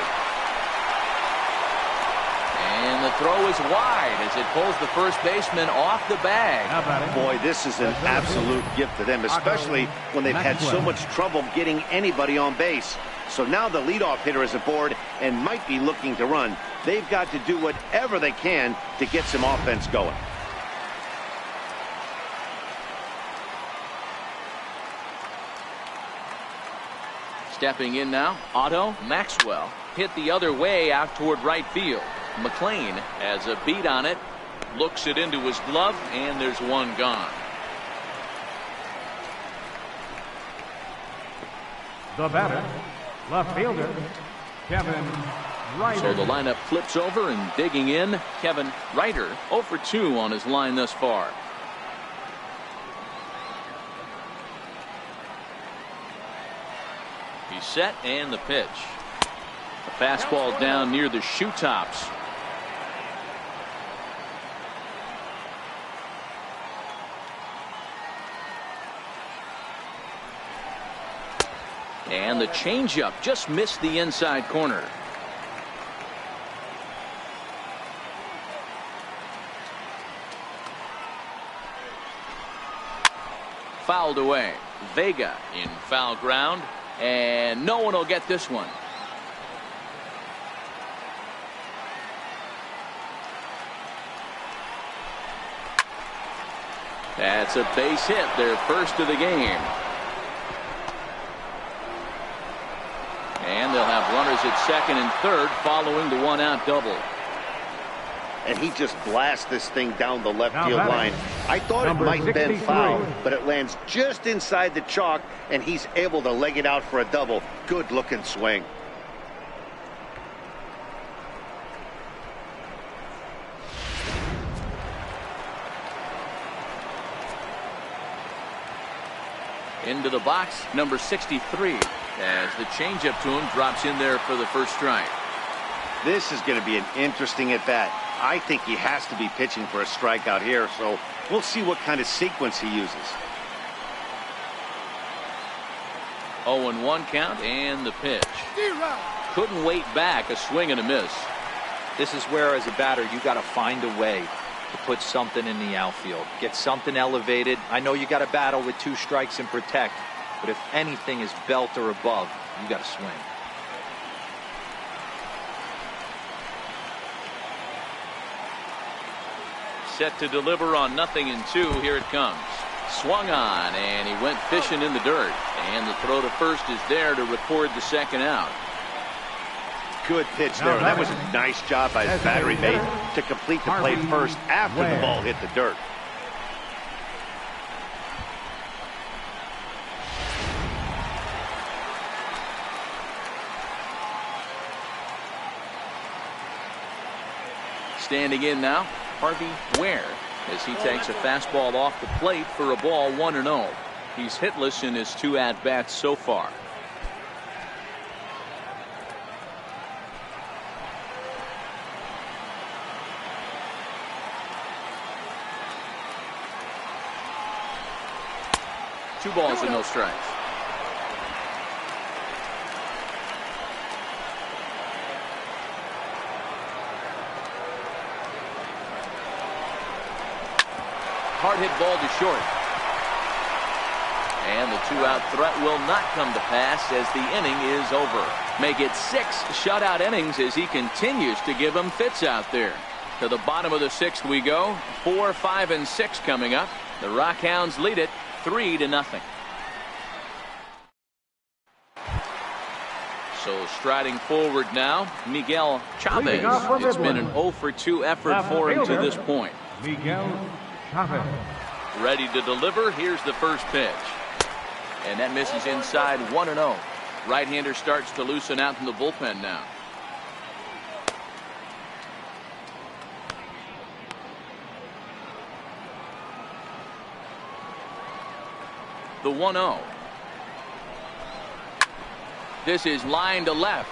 And the throw is wide as it pulls the first baseman off the bag. Boy, this is an absolute gift to them, especially when they've had so much trouble getting anybody on base. So now the leadoff hitter is aboard and might be looking to run. They've got to do whatever they can to get some offense going. Stepping in now, Otto Maxwell hit the other way out toward right field. McLean has a beat on it, looks it into his glove, and there's 1 gone. The batter, left fielder, Kevin Ryder. So the lineup flips over, and digging in, Kevin Ryder, 0 for 2 on his line thus far. He's set, and the pitch. A fastball down near the shoe tops. And the changeup just missed the inside corner. Fouled away. Vega in foul ground, and no one will get this one. That's a base hit, their first of the game. And they'll have runners at second and third following the 1-out double. And he just blasts this thing down the left field line. I thought it might have been foul, but it lands just inside the chalk, and he's able to leg it out for a double. Good looking swing. Into the box, number 63, as the changeup to him drops in there for the first strike. This is going to be an interesting at bat. I think he has to be pitching for a strikeout here, so we'll see what kind of sequence he uses. 0-1 count, and the pitch. Couldn't wait back, a swing and a miss. This is where, as a batter, you got to find a way to put something in the outfield. Get something elevated. I know you got to battle with 2 strikes and protect, but if anything is belt or above, you got to swing. Set to deliver on 0-2. Here it comes. Swung on, and he went fishing in the dirt. And the throw to first is there to record the second out. Good pitch there. That was a nice job by his battery mate to complete the play first after the ball hit the dirt. Standing in now, Harvey Ware as he takes a fastball off the plate for a ball 1-0. He's hitless in his 2 at-bats so far. Two balls and no strikes. Hard hit ball to short. And the 2-out threat will not come to pass as the inning is over. Make it 6 shutout innings as he continues to give them fits out there. To the bottom of the 6th we go. 4, 5, and 6 coming up. The Rockhounds lead it 3-0. So striding forward now, Miguel Chavez. It's been an 0-for-2 effort for him to this point. Miguel Chavez. Ready to deliver. Here's the first pitch. And that misses inside 1-0. Right-hander starts to loosen out in the bullpen now. The 1-0. This is line to left.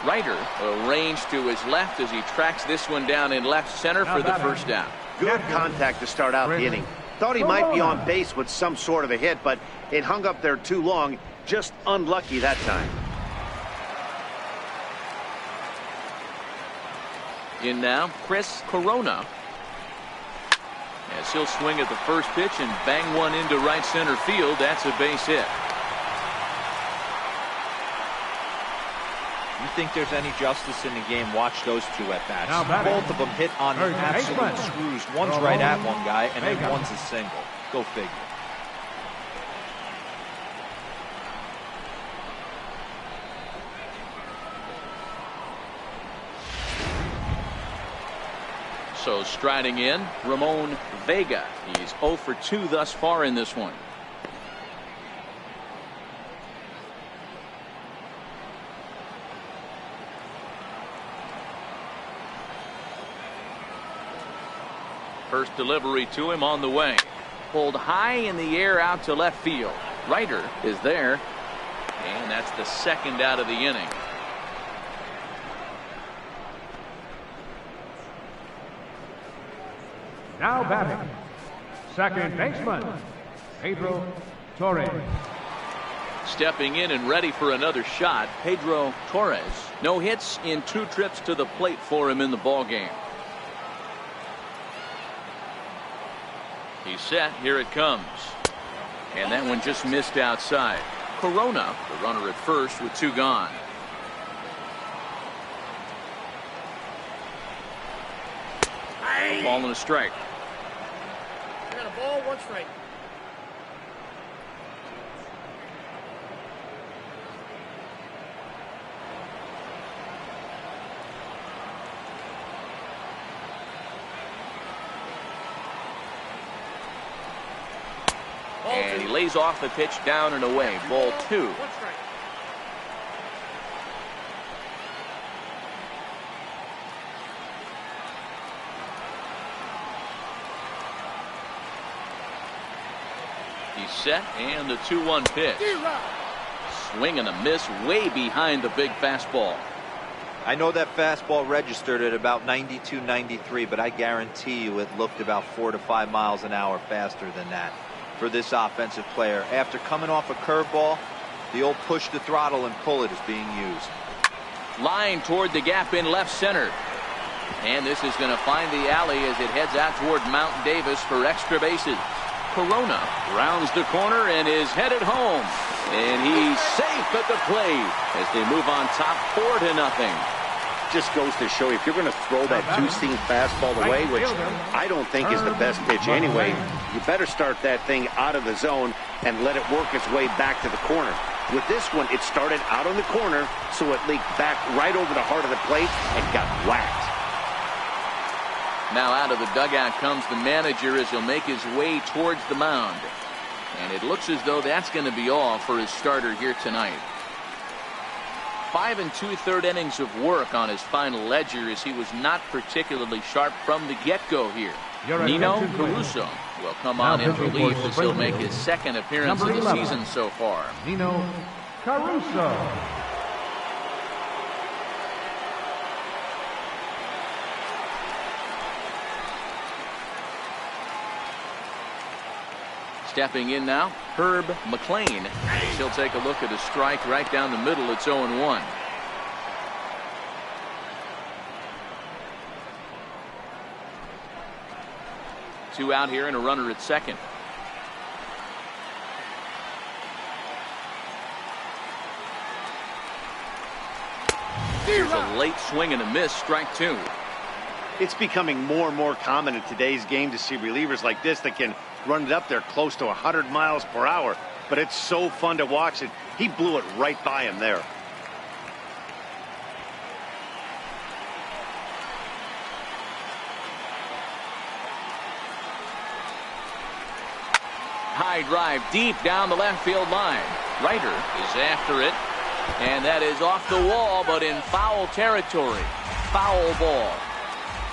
Reiter arranged to his left as he tracks this one down in left center for the first down. Good contact to start out the inning. Thought he might be on base with some sort of a hit, but it hung up there too long. Just unlucky that time. In now, Chris Corona. As he'll swing at the first pitch and bang one into right center field. That's a base hit. You think there's any justice in the game? Watch those 2 at-bats. Both of them hit on Third absolute baseman. screws. One's right at one guy, and then one's a single. Go figure. So striding in, Ramon Vega. He's 0-for-2 thus far in this one. First delivery to him on the way. Pulled high in the air out to left field. Reiter is there. And that's the 2nd out of the inning. Now batting, second baseman, Pedro Torres. Stepping in and ready for another shot, Pedro Torres. No hits in 2 trips to the plate for him in the ballgame. He's set. Here it comes. And that one just missed outside. Corona, the runner at first with 2 gone. Ball and a strike. I got a ball, 1 strike. And he lays off the pitch down and away. Ball 2. 1 strike. He's set, and the 2-1 pitch. Swing and a miss way behind the big fastball. I know that fastball registered at about 92, 93, but I guarantee you it looked about 4 to 5 miles an hour faster than that for this offensive player. After coming off a curveball, the old push the throttle and pull it is being used. Line toward the gap in left center. And this is going to find the alley as it heads out toward Mount Davis for extra bases. Corona rounds the corner and is headed home. And he's safe at the plate as they move on top 4-0. Just goes to show you, if you're going to throw that 2-seam fastball away, which I don't think is the best pitch anyway, you better start that thing out of the zone and let it work its way back to the corner. With this one, it started out on the corner, so it leaked back right over the heart of the plate and got whacked. Now out of the dugout comes the manager as he'll make his way towards the mound. And it looks as though that's going to be all for his starter here tonight. 5 2/3 innings of work on his final ledger as he was not particularly sharp from the get-go here. Nino Caruso will come on in relief as he'll make his second appearance of the season so far. Nino Caruso. Stepping in now, Herb McLean. He'll take a look at a strike right down the middle. It's 0-1. Two out here and a runner at second. Here's a late swing and a miss, strike two. It's becoming more and more common in today's game to see relievers like this that can run it up there close to 100 miles per hour. But it's so fun to watch it. He blew it right by him there. High drive deep down the left field line. Ryder is after it. And that is off the wall, but in foul territory. Foul ball.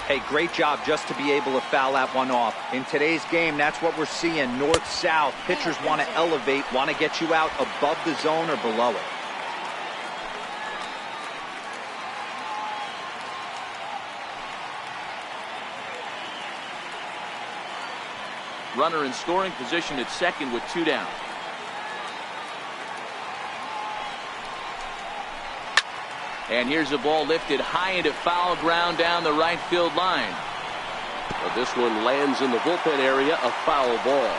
Hey, great job just to be able to foul that one off. In today's game, that's what we're seeing. North-south. Pitchers want to elevate, want to get you out above the zone or below it. Runner in scoring position at second with two down. And here's a ball lifted high into foul ground down the right field line. But this one lands in the bullpen area, a foul ball.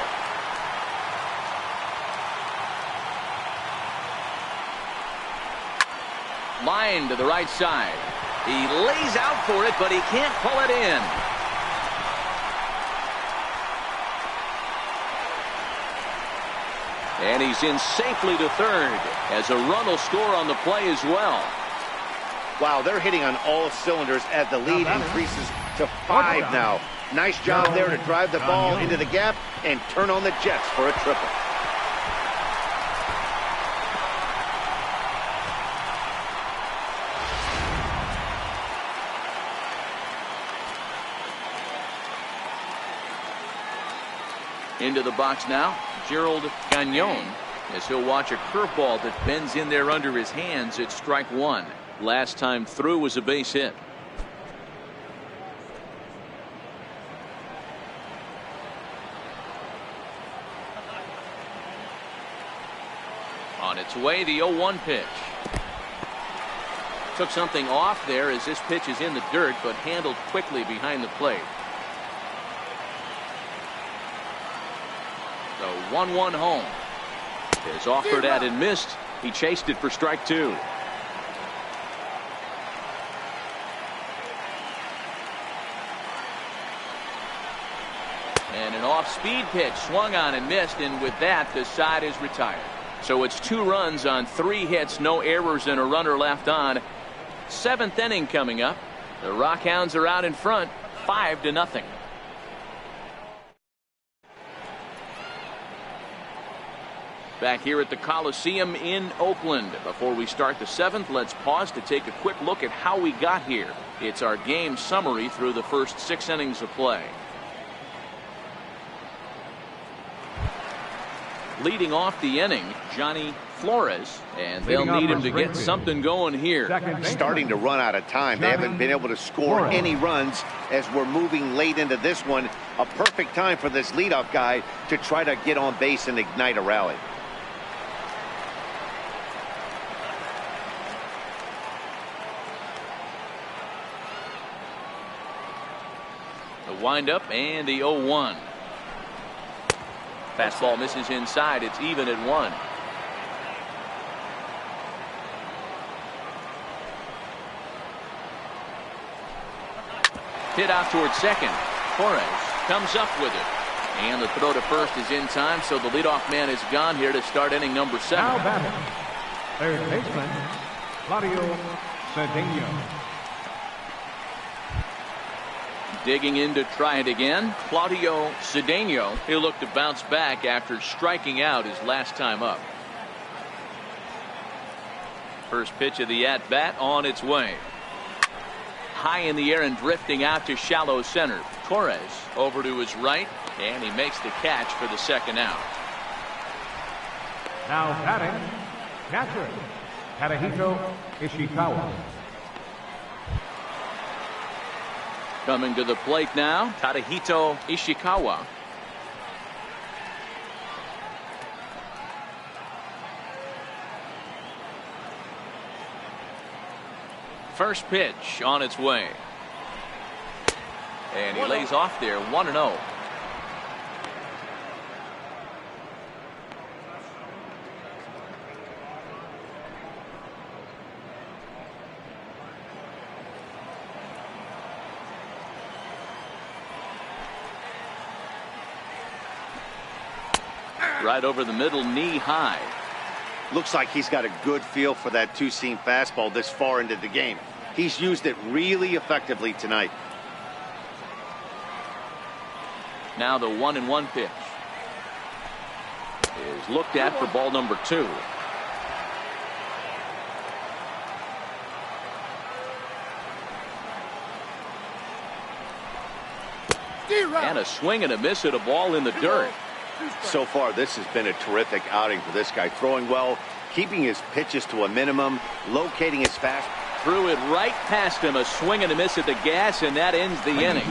Line to the right side. He lays out for it, but he can't pull it in. And he's in safely to third as a run will score on the play as well. Wow, they're hitting on all cylinders as the lead increases to 5 now. Nice job there to drive the ball into the gap and turn on the Jets for a triple. Into the box now, Gerald Gagnon, as he'll watch a curveball that bends in there under his hands at strike one. Last time through was a base hit. On its way, the 0-1 pitch. Took something off there as this pitch is in the dirt, but handled quickly behind the plate. The 1-1 home is offered at and missed. He chased it for strike two. And an off-speed pitch swung on and missed, and with that the side is retired. So it's 2 runs on 3 hits, no errors, and a runner left on. 7th inning coming up. The Rockhounds are out in front, 5-0. Back here at the Coliseum in Oakland. Before we start the 7th, let's pause to take a quick look at how we got here. It's our game summary through the first 6 innings of play. Leading off the inning, Johnny Flores, and they'll need him to get something going here. Starting to run out of time. They haven't been able to score any runs as we're moving late into this one. A perfect time for this leadoff guy to try to get on base and ignite a rally. The windup and the 0-1. Fastball misses inside. It's even at 1. Hit out towards second. Torres comes up with it. And the throw to first is in time, so the leadoff man is gone here to start inning number 7. Now batting, third baseman, Claudio Cedeno. Digging in to try it again, Claudio Cedeno. He'll look to bounce back after striking out his last time up. First pitch of the at-bat on its way. High in the air and drifting out to shallow center. Torres over to his right, and he makes the catch for the second out. Now batting, catcher, Tadahito Ishikawa. Coming to the plate now, Tadahito Ishikawa. First pitch on its way. And he lays off there, 1-0. Right over the middle, knee high. Looks like he's got a good feel for that two-seam fastball this far into the game. He's used it really effectively tonight. Now the 1-1 pitch is looked at for ball number 2. And a swing and a miss at a ball in the dirt. So far, this has been a terrific outing for this guy. Throwing well, keeping his pitches to a minimum, locating his fast. Threw it right past him, a swing and a miss at the gas, and that ends the inning.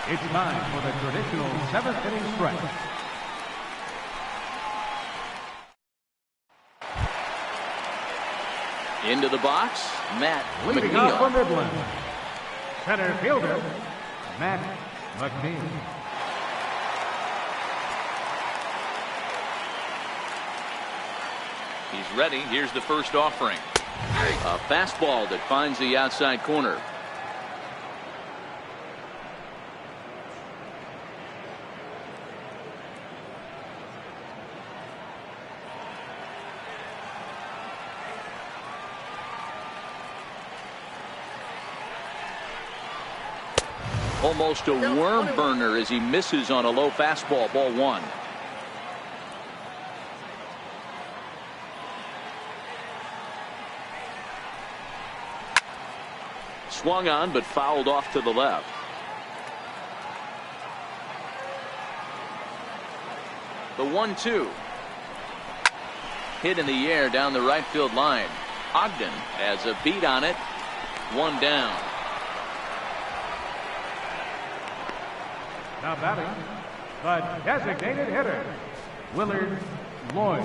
It's time for the traditional 7th inning stretch. Into the box, Matt Leading off for McNeil. Midland, center fielder, Matt McNeil. He's ready. Here's the first offering. A fastball that finds the outside corner. Almost a worm burner as he misses on a low fastball, ball 1. Swung on but fouled off to the left. The 1-2 hit in the air down the right field line. Ogden has a beat on it. 1 down. Now batting, the designated hitter, Willard Lloyd.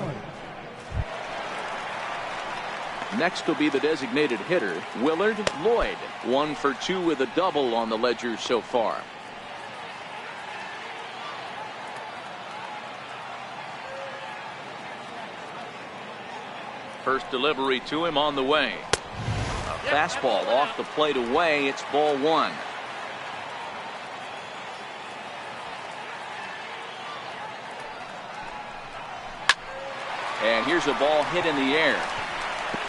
Next will be the designated hitter, Willard Lloyd. 1 for 2 with a double on the ledger so far. First delivery to him on the way. A fastball off the plate away. It's ball 1. And here's a ball hit in the air.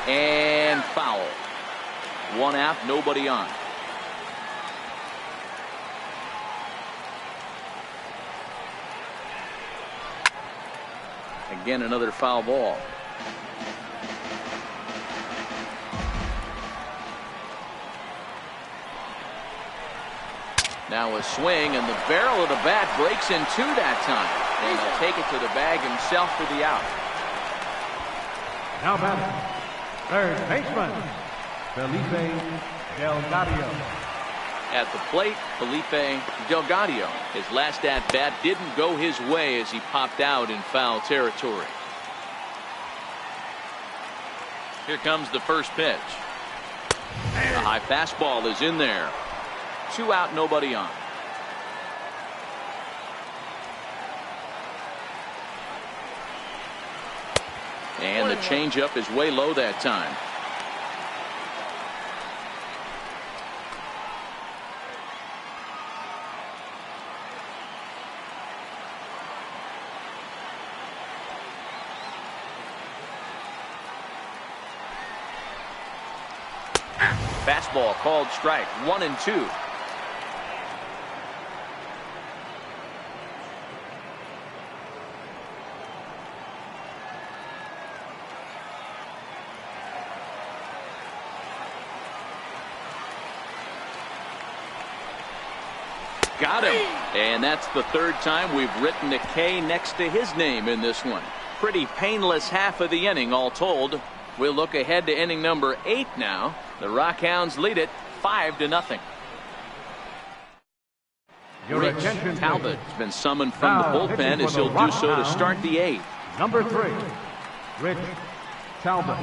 And foul. 1 out, nobody on. Again, another foul ball. Now a swing, and the barrel of the bat breaks in 2 that time. And he'll take it to the bag himself for the out. Now batting, third baseman, Felipe Delgado. At the plate, Felipe Delgado. His last at-bat didn't go his way as he popped out in foul territory. Here comes the first pitch. A high fastball is in there. 2 out, nobody on. And the changeup is way low that time. Fastball called strike. 1-2. Got him. And that's the third time we've written a K next to his name in this one. Pretty painless half of the inning all told. We'll look ahead to inning number 8 now. The Rockhounds lead it 5-0. Rich Talbot has been summoned from the bullpen as he'll do so to start the 8th. Number 3, Rich Talbot.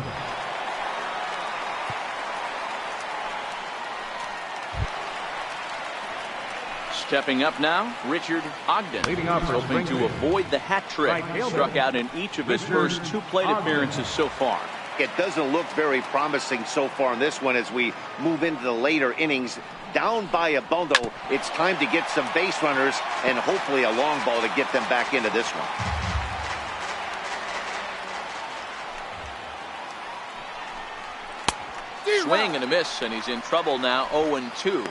Stepping up now, Richard Ogden. Leading off He's for hoping to Springfield. avoid the hat trick. Right fielder, Struck out in each of his Richard first 2 plate Ogden. appearances so far. It doesn't look very promising so far in this one as we move into the later innings. Down by a bundle, it's time to get some base runners and hopefully a long ball to get them back into this one. Swing and a miss, and he's in trouble now. 0-2.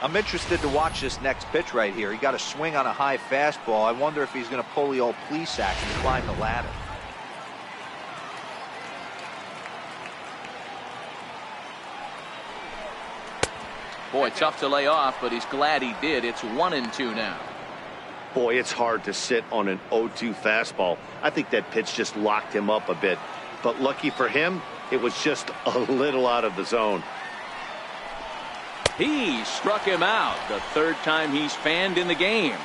I'm interested to watch this next pitch right here. He got a swing on a high fastball. I wonder if he's going to pull the old Plesac and climb the ladder. Boy, tough to lay off, but he's glad he did. It's 1-2 now. Boy, it's hard to sit on an 0-2 fastball. I think that pitch just locked him up a bit. But lucky for him, it was just a little out of the zone. He struck him out. The third time he's fanned in the game.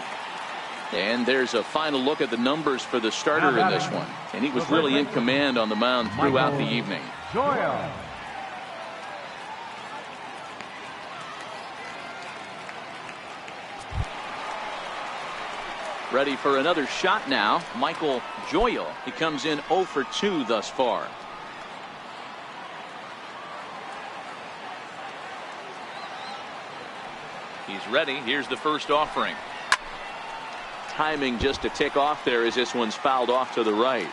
And there's a final look at the numbers for the starter in this one. And he was really in command on the mound throughout the evening. Joya. Ready for another shot now. Michael Joyal. He comes in 0 for 2 thus far. He's ready. Here's the first offering. Timing just a tick off there as this one's fouled off to the right.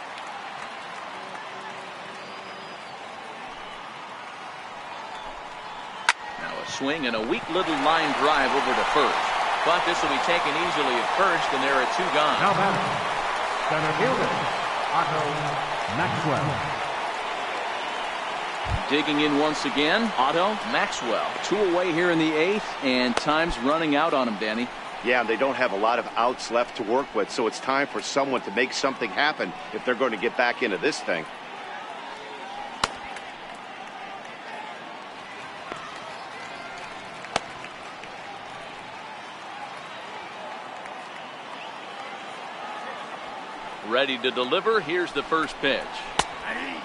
Now a swing and a weak little line drive over to first. But this will be taken easily at first, and there are 2 gone. Now batting, center fielder, Otto Maxwell. Digging in once again, Otto Maxwell. 2 away here in the 8th, and time's running out on him, Danny. Yeah, they don't have a lot of outs left to work with, so it's time for someone to make something happen if they're going to get back into this thing. Ready to deliver. Here's the first pitch.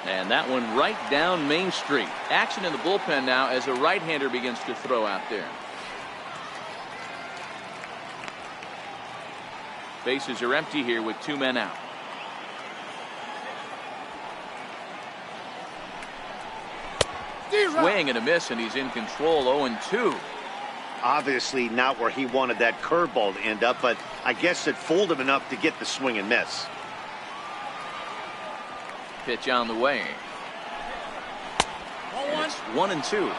And that one right down Main Street. Action in the bullpen now as a right-hander begins to throw out there. Bases are empty here with 2 men out. Swing and a miss, and he's in control. 0-2. Obviously not where he wanted that curveball to end up, but I guess it fooled him enough to get the swing and miss. Pitch on the way. And it's 1-2.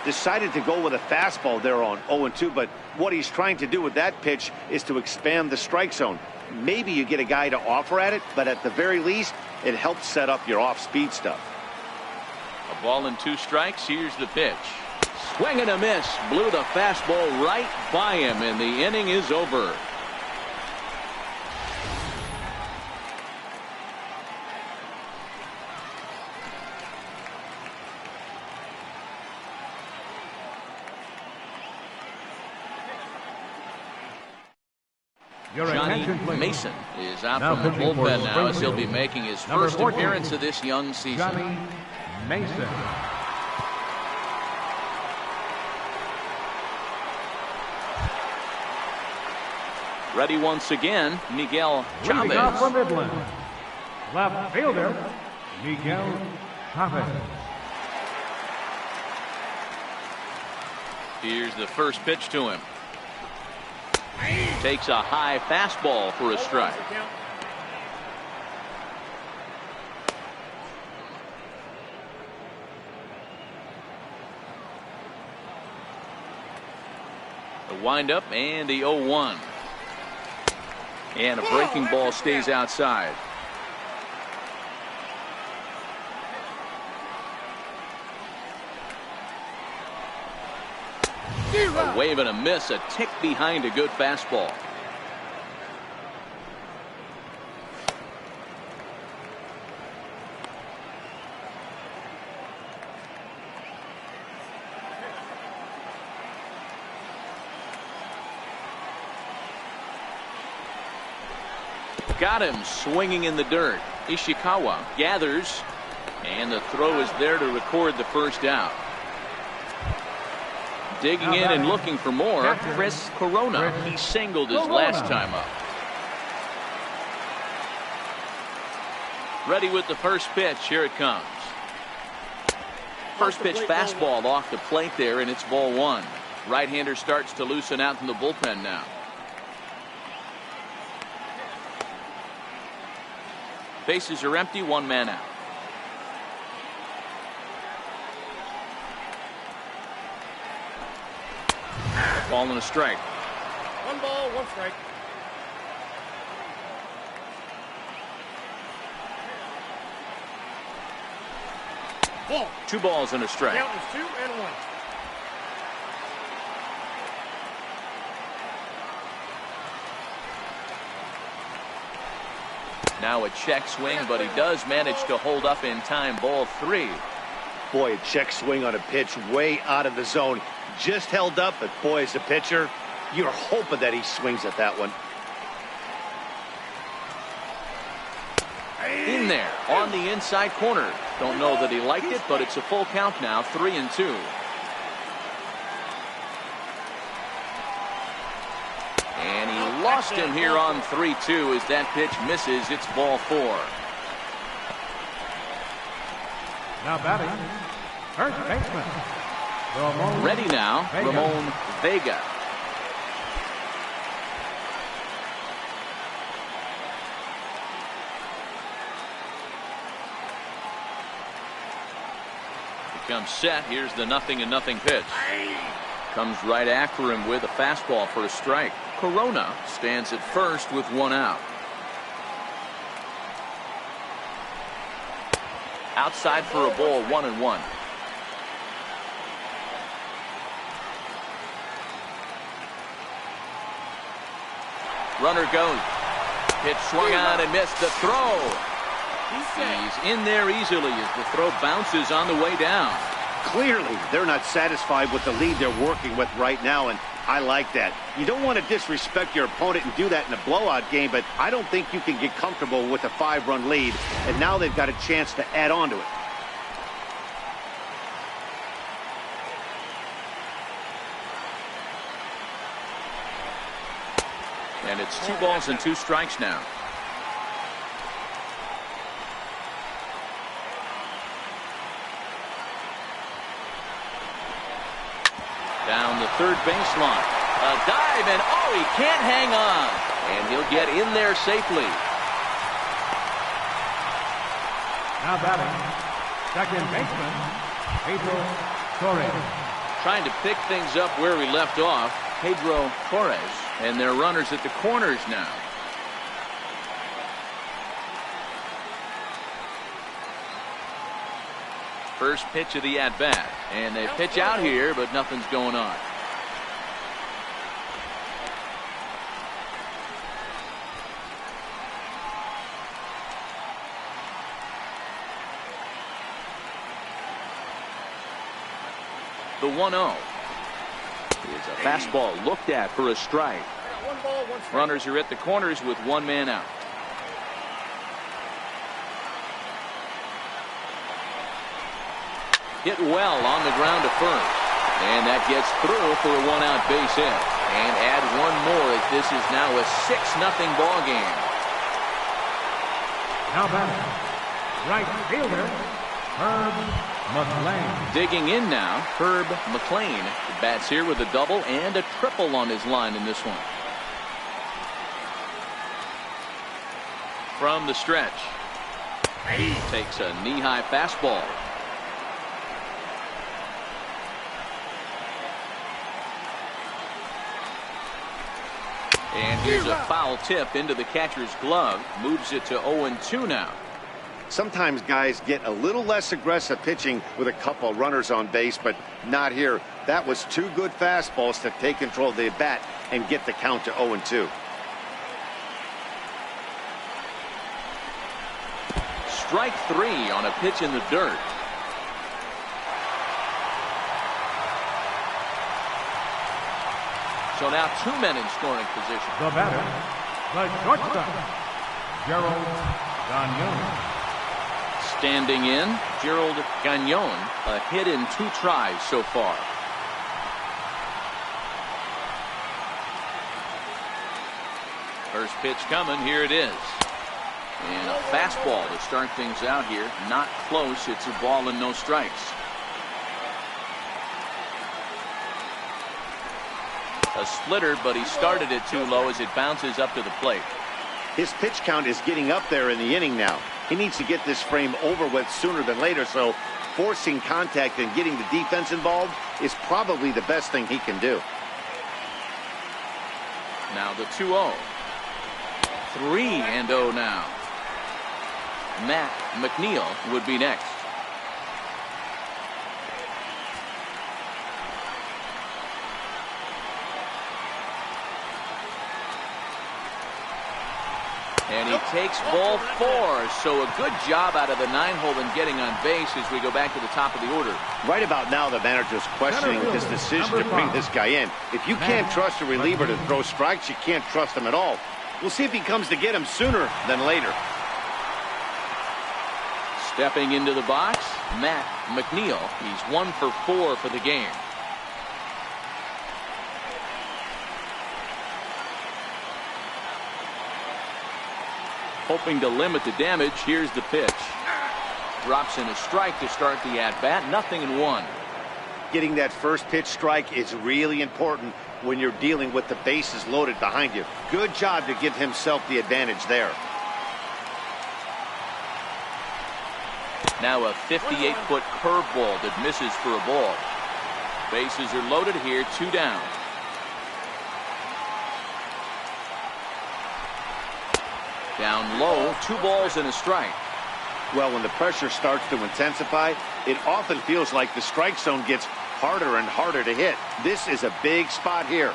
Decided to go with a fastball there on 0-2, but what he's trying to do with that pitch is to expand the strike zone. Maybe you get a guy to offer at it, but at the very least, it helps set up your off-speed stuff. A ball and 2 strikes. Here's the pitch. Swing and a miss. Blew the fastball right by him, and the inning is over. Johnny Mason is out Now from the pitching for bullpen now as he'll be Springfield. making his Number first 14, appearance of this young season. Johnny Mason. Ready once again, Miguel Leading off for Chavez. Midland, left fielder, Miguel Chavez. Here's the first pitch to him. Takes a high fastball for a strike. The windup and the 0-1. And a breaking ball stays outside. A wave and a miss, a tick behind a good fastball. Got him swinging in the dirt. Ishikawa gathers, and the throw is there to record the first out. Digging in and looking for more, Chris Corona. He singled his last time up. Ready with the first pitch. Here it comes. First pitch fastball off the plate there, and it's ball one. Right-hander starts to loosen out from the bullpen now. Bases are empty, one man out. Ball and a strike. 1 ball, 1 strike. Ball. 2 balls and a strike. Count is 2 and 1. Now a check swing, but he does manage to hold up in time. Ball 3. Boy, a check swing on a pitch way out of the zone. Just held up, but boy, as a pitcher, you're hoping that he swings at that one. In there on the inside corner. Don't know that he liked it, but it's a full count now. 3-2. And he lost him here on 3-2 as that pitch misses. It's ball 4. Now batting, first baseman. Ramon Ready now, Vega. Ramon Vega. Becomes set. Here's the 0-0 pitch. Comes right after him with a fastball for a strike. Corona stands at first with 1 out. Outside for a ball, 1-1. Runner goes. Pitch swung on and missed. The throw. He's in there easily as the throw bounces on the way down. Clearly, they're not satisfied with the lead they're working with right now, and I like that. You don't want to disrespect your opponent and do that in a blowout game, but I don't think you can get comfortable with a 5-run lead, and now they've got a chance to add on to it. And it's 2 balls and 2 strikes now. Down the third baseline. A dive, and oh, he can't hang on. And he'll get in there safely. Now batting, second baseman, Pedro Torres. Trying to pick things up where we left off, Pedro Torres. And they're runners at the corners now. First pitch of the at-bat. And they pitch out here, but nothing's going on. The 1-0 is a fastball looked at for a strike. 1 ball, 1 strike. Runners are at the corners with 1 man out. Hit well on the ground to first. And that gets through for a 1-out base hit. And add 1 more as this is now a 6-0 ball game. Now batting, right fielder, Herb McLean. Digging in now, Herb McLean bats here with a double and a triple on his line in this one. From the stretch, he takes a knee-high fastball. And here's a foul tip into the catcher's glove. Moves it to 0-2 now. Sometimes guys get a little less aggressive pitching with a couple runners on base, but not here. That was two good fastballs to take control of the bat and get the count to 0-2. Strike 3 on a pitch in the dirt. So now 2 men in scoring position. The batter, the shortstop, Gerald Gagnon. Standing in, Gerald Gagnon, a hit in 2 tries so far. First pitch coming, here it is. And a fastball to start things out here. Not close, it's a ball and no strikes. A splitter, but he started it too low as it bounces up to the plate. His pitch count is getting up there in the inning now. He needs to get this frame over with sooner than later, so forcing contact and getting the defense involved is probably the best thing he can do. Now the 2-0. 3-0 now. Matt McNeil would be next. And he takes ball 4. So a good job out of the 9-hole in getting on base as we go back to the top of the order. Right about now, the manager's questioning his decision to bring this guy in. If you can't trust a reliever to throw strikes, you can't trust him at all. We'll see if he comes to get him sooner than later. Stepping into the box, Matt McNeil. He's 1 for 4 for the game. Hoping to limit the damage. Here's the pitch. Drops in a strike to start the at-bat. 0-1. Getting that first pitch strike is really important when you're dealing with the bases loaded behind you. Good job to give himself the advantage there. Now a 58-foot curveball that misses for a ball. Bases are loaded here. 2 down. Down low, 2 balls and a strike. Well, when the pressure starts to intensify, it often feels like the strike zone gets harder and harder to hit. This is a big spot here.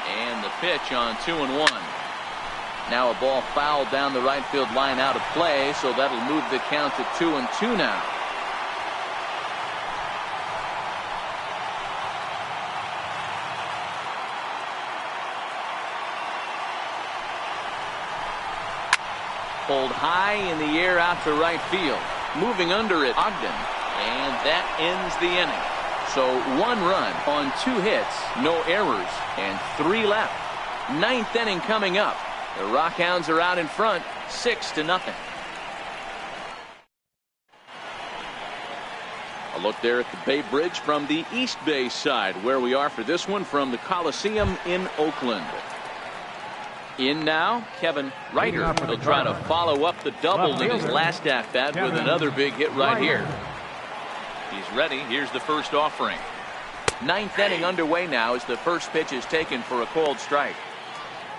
And the pitch on 2-1. Now a ball fouled down the right field line out of play, so that'll move the count to 2-2 now. Pulled high in the air out to right field. Moving under it, Ogden. And that ends the inning. So 1 run on 2 hits, no errors, and 3 left. 9th inning coming up. The Rockhounds are out in front, 6-0. A look there at the Bay Bridge from the East Bay side, where we are for this one from the Coliseum in Oakland. In now, Kevin Ryder. He'll try to follow up the double in his last at-bat with another big hit right here. He's ready. Here's the first offering. 9th inning underway now as the first pitch is taken for a called strike.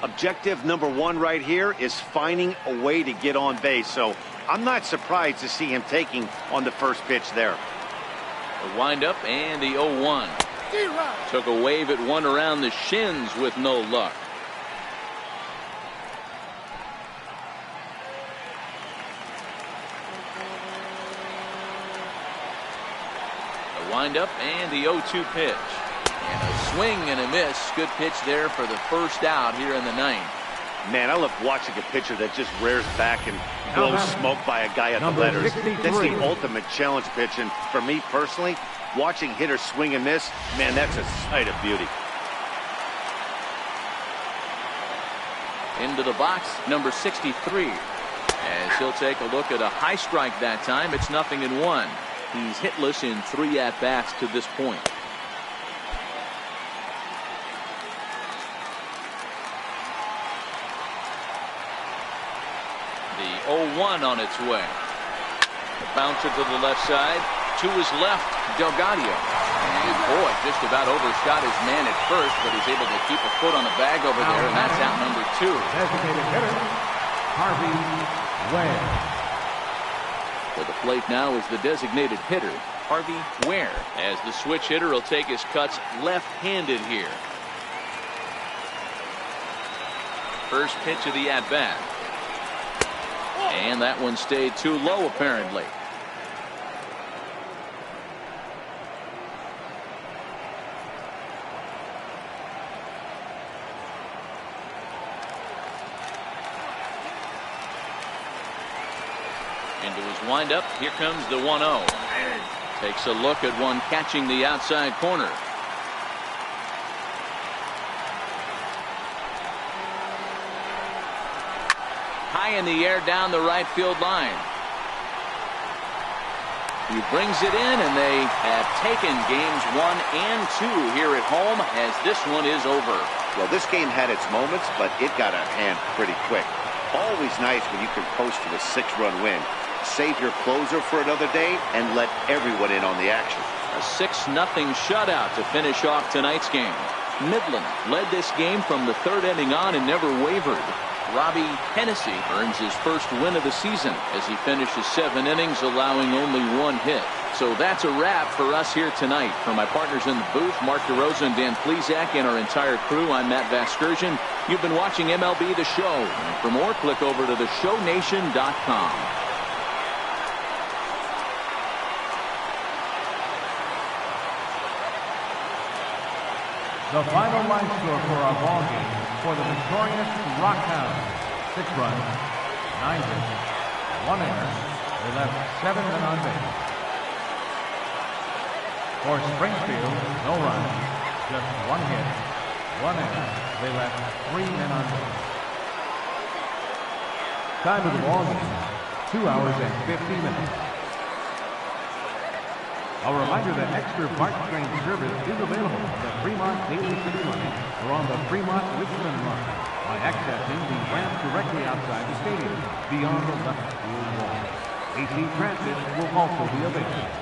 Objective number 1 right here is finding a way to get on base. So I'm not surprised to see him taking on the first pitch there. The windup and the 0-1. Took a wave at one around the shins with no luck. The windup and the 0-2 pitch. And a swing and a miss. Good pitch there for the first out here in the 9th. Man, I love watching a pitcher that just rears back and blows smoke by a guy at the letters. That's the ultimate challenge pitch. And for me personally, watching hitters swing and miss, man, that's a sight of beauty. Into the box, number 63. As he'll take a look at a high strike that time. It's 0-1. He's hitless in 3 at-bats to this point. The 0-1 on its way. A bouncer to the left side. To his left. Delgado. And boy, just about overshot his man at first, but he's able to keep a foot on the bag over there, and that's out number 2. Designated hitter, Harvey Ware. To the plate now is the designated hitter, Harvey Ware, as the switch hitter will take his cuts left-handed here. First pitch of the at-bat. And that one stayed too low, apparently. Into his windup. Here comes the 1-0. Takes a look at one catching the outside corner. High in the air down the right field line. He brings it in, and they have taken games 1 and 2 here at home, as this one is over. Well, this game had its moments, but it got out of hand pretty quick. Always nice when you can coast to a 6-run win. Save your closer for another day and let everyone in on the action. A 6-0 shutout to finish off tonight's game. Midland led this game from the 3rd inning on and never wavered. Robbie Hennessy earns his first win of the season as he finishes 7 innings, allowing only 1 hit. So that's a wrap for us here tonight. For my partners in the booth, Mark DeRosa and Dan Plesac, and our entire crew, I'm Matt Vasgersian. You've been watching MLB The Show. And for more, click over to theshownation.com. The final line score for our ball game for the victorious Rockhounds: 6 runs, 9 hits, 1 error. They left 7 men on base. For Springfield, no runs, just 1 hit, 1 error. They left 3 men on base. Time of the ball game, 2 hours and 50 minutes. A reminder that extra parts train service is available on the Fremont Daily City line or on the Fremont Richmond line by accessing the ramp directly outside the stadium beyond the left field wall. AC Transit will also be available.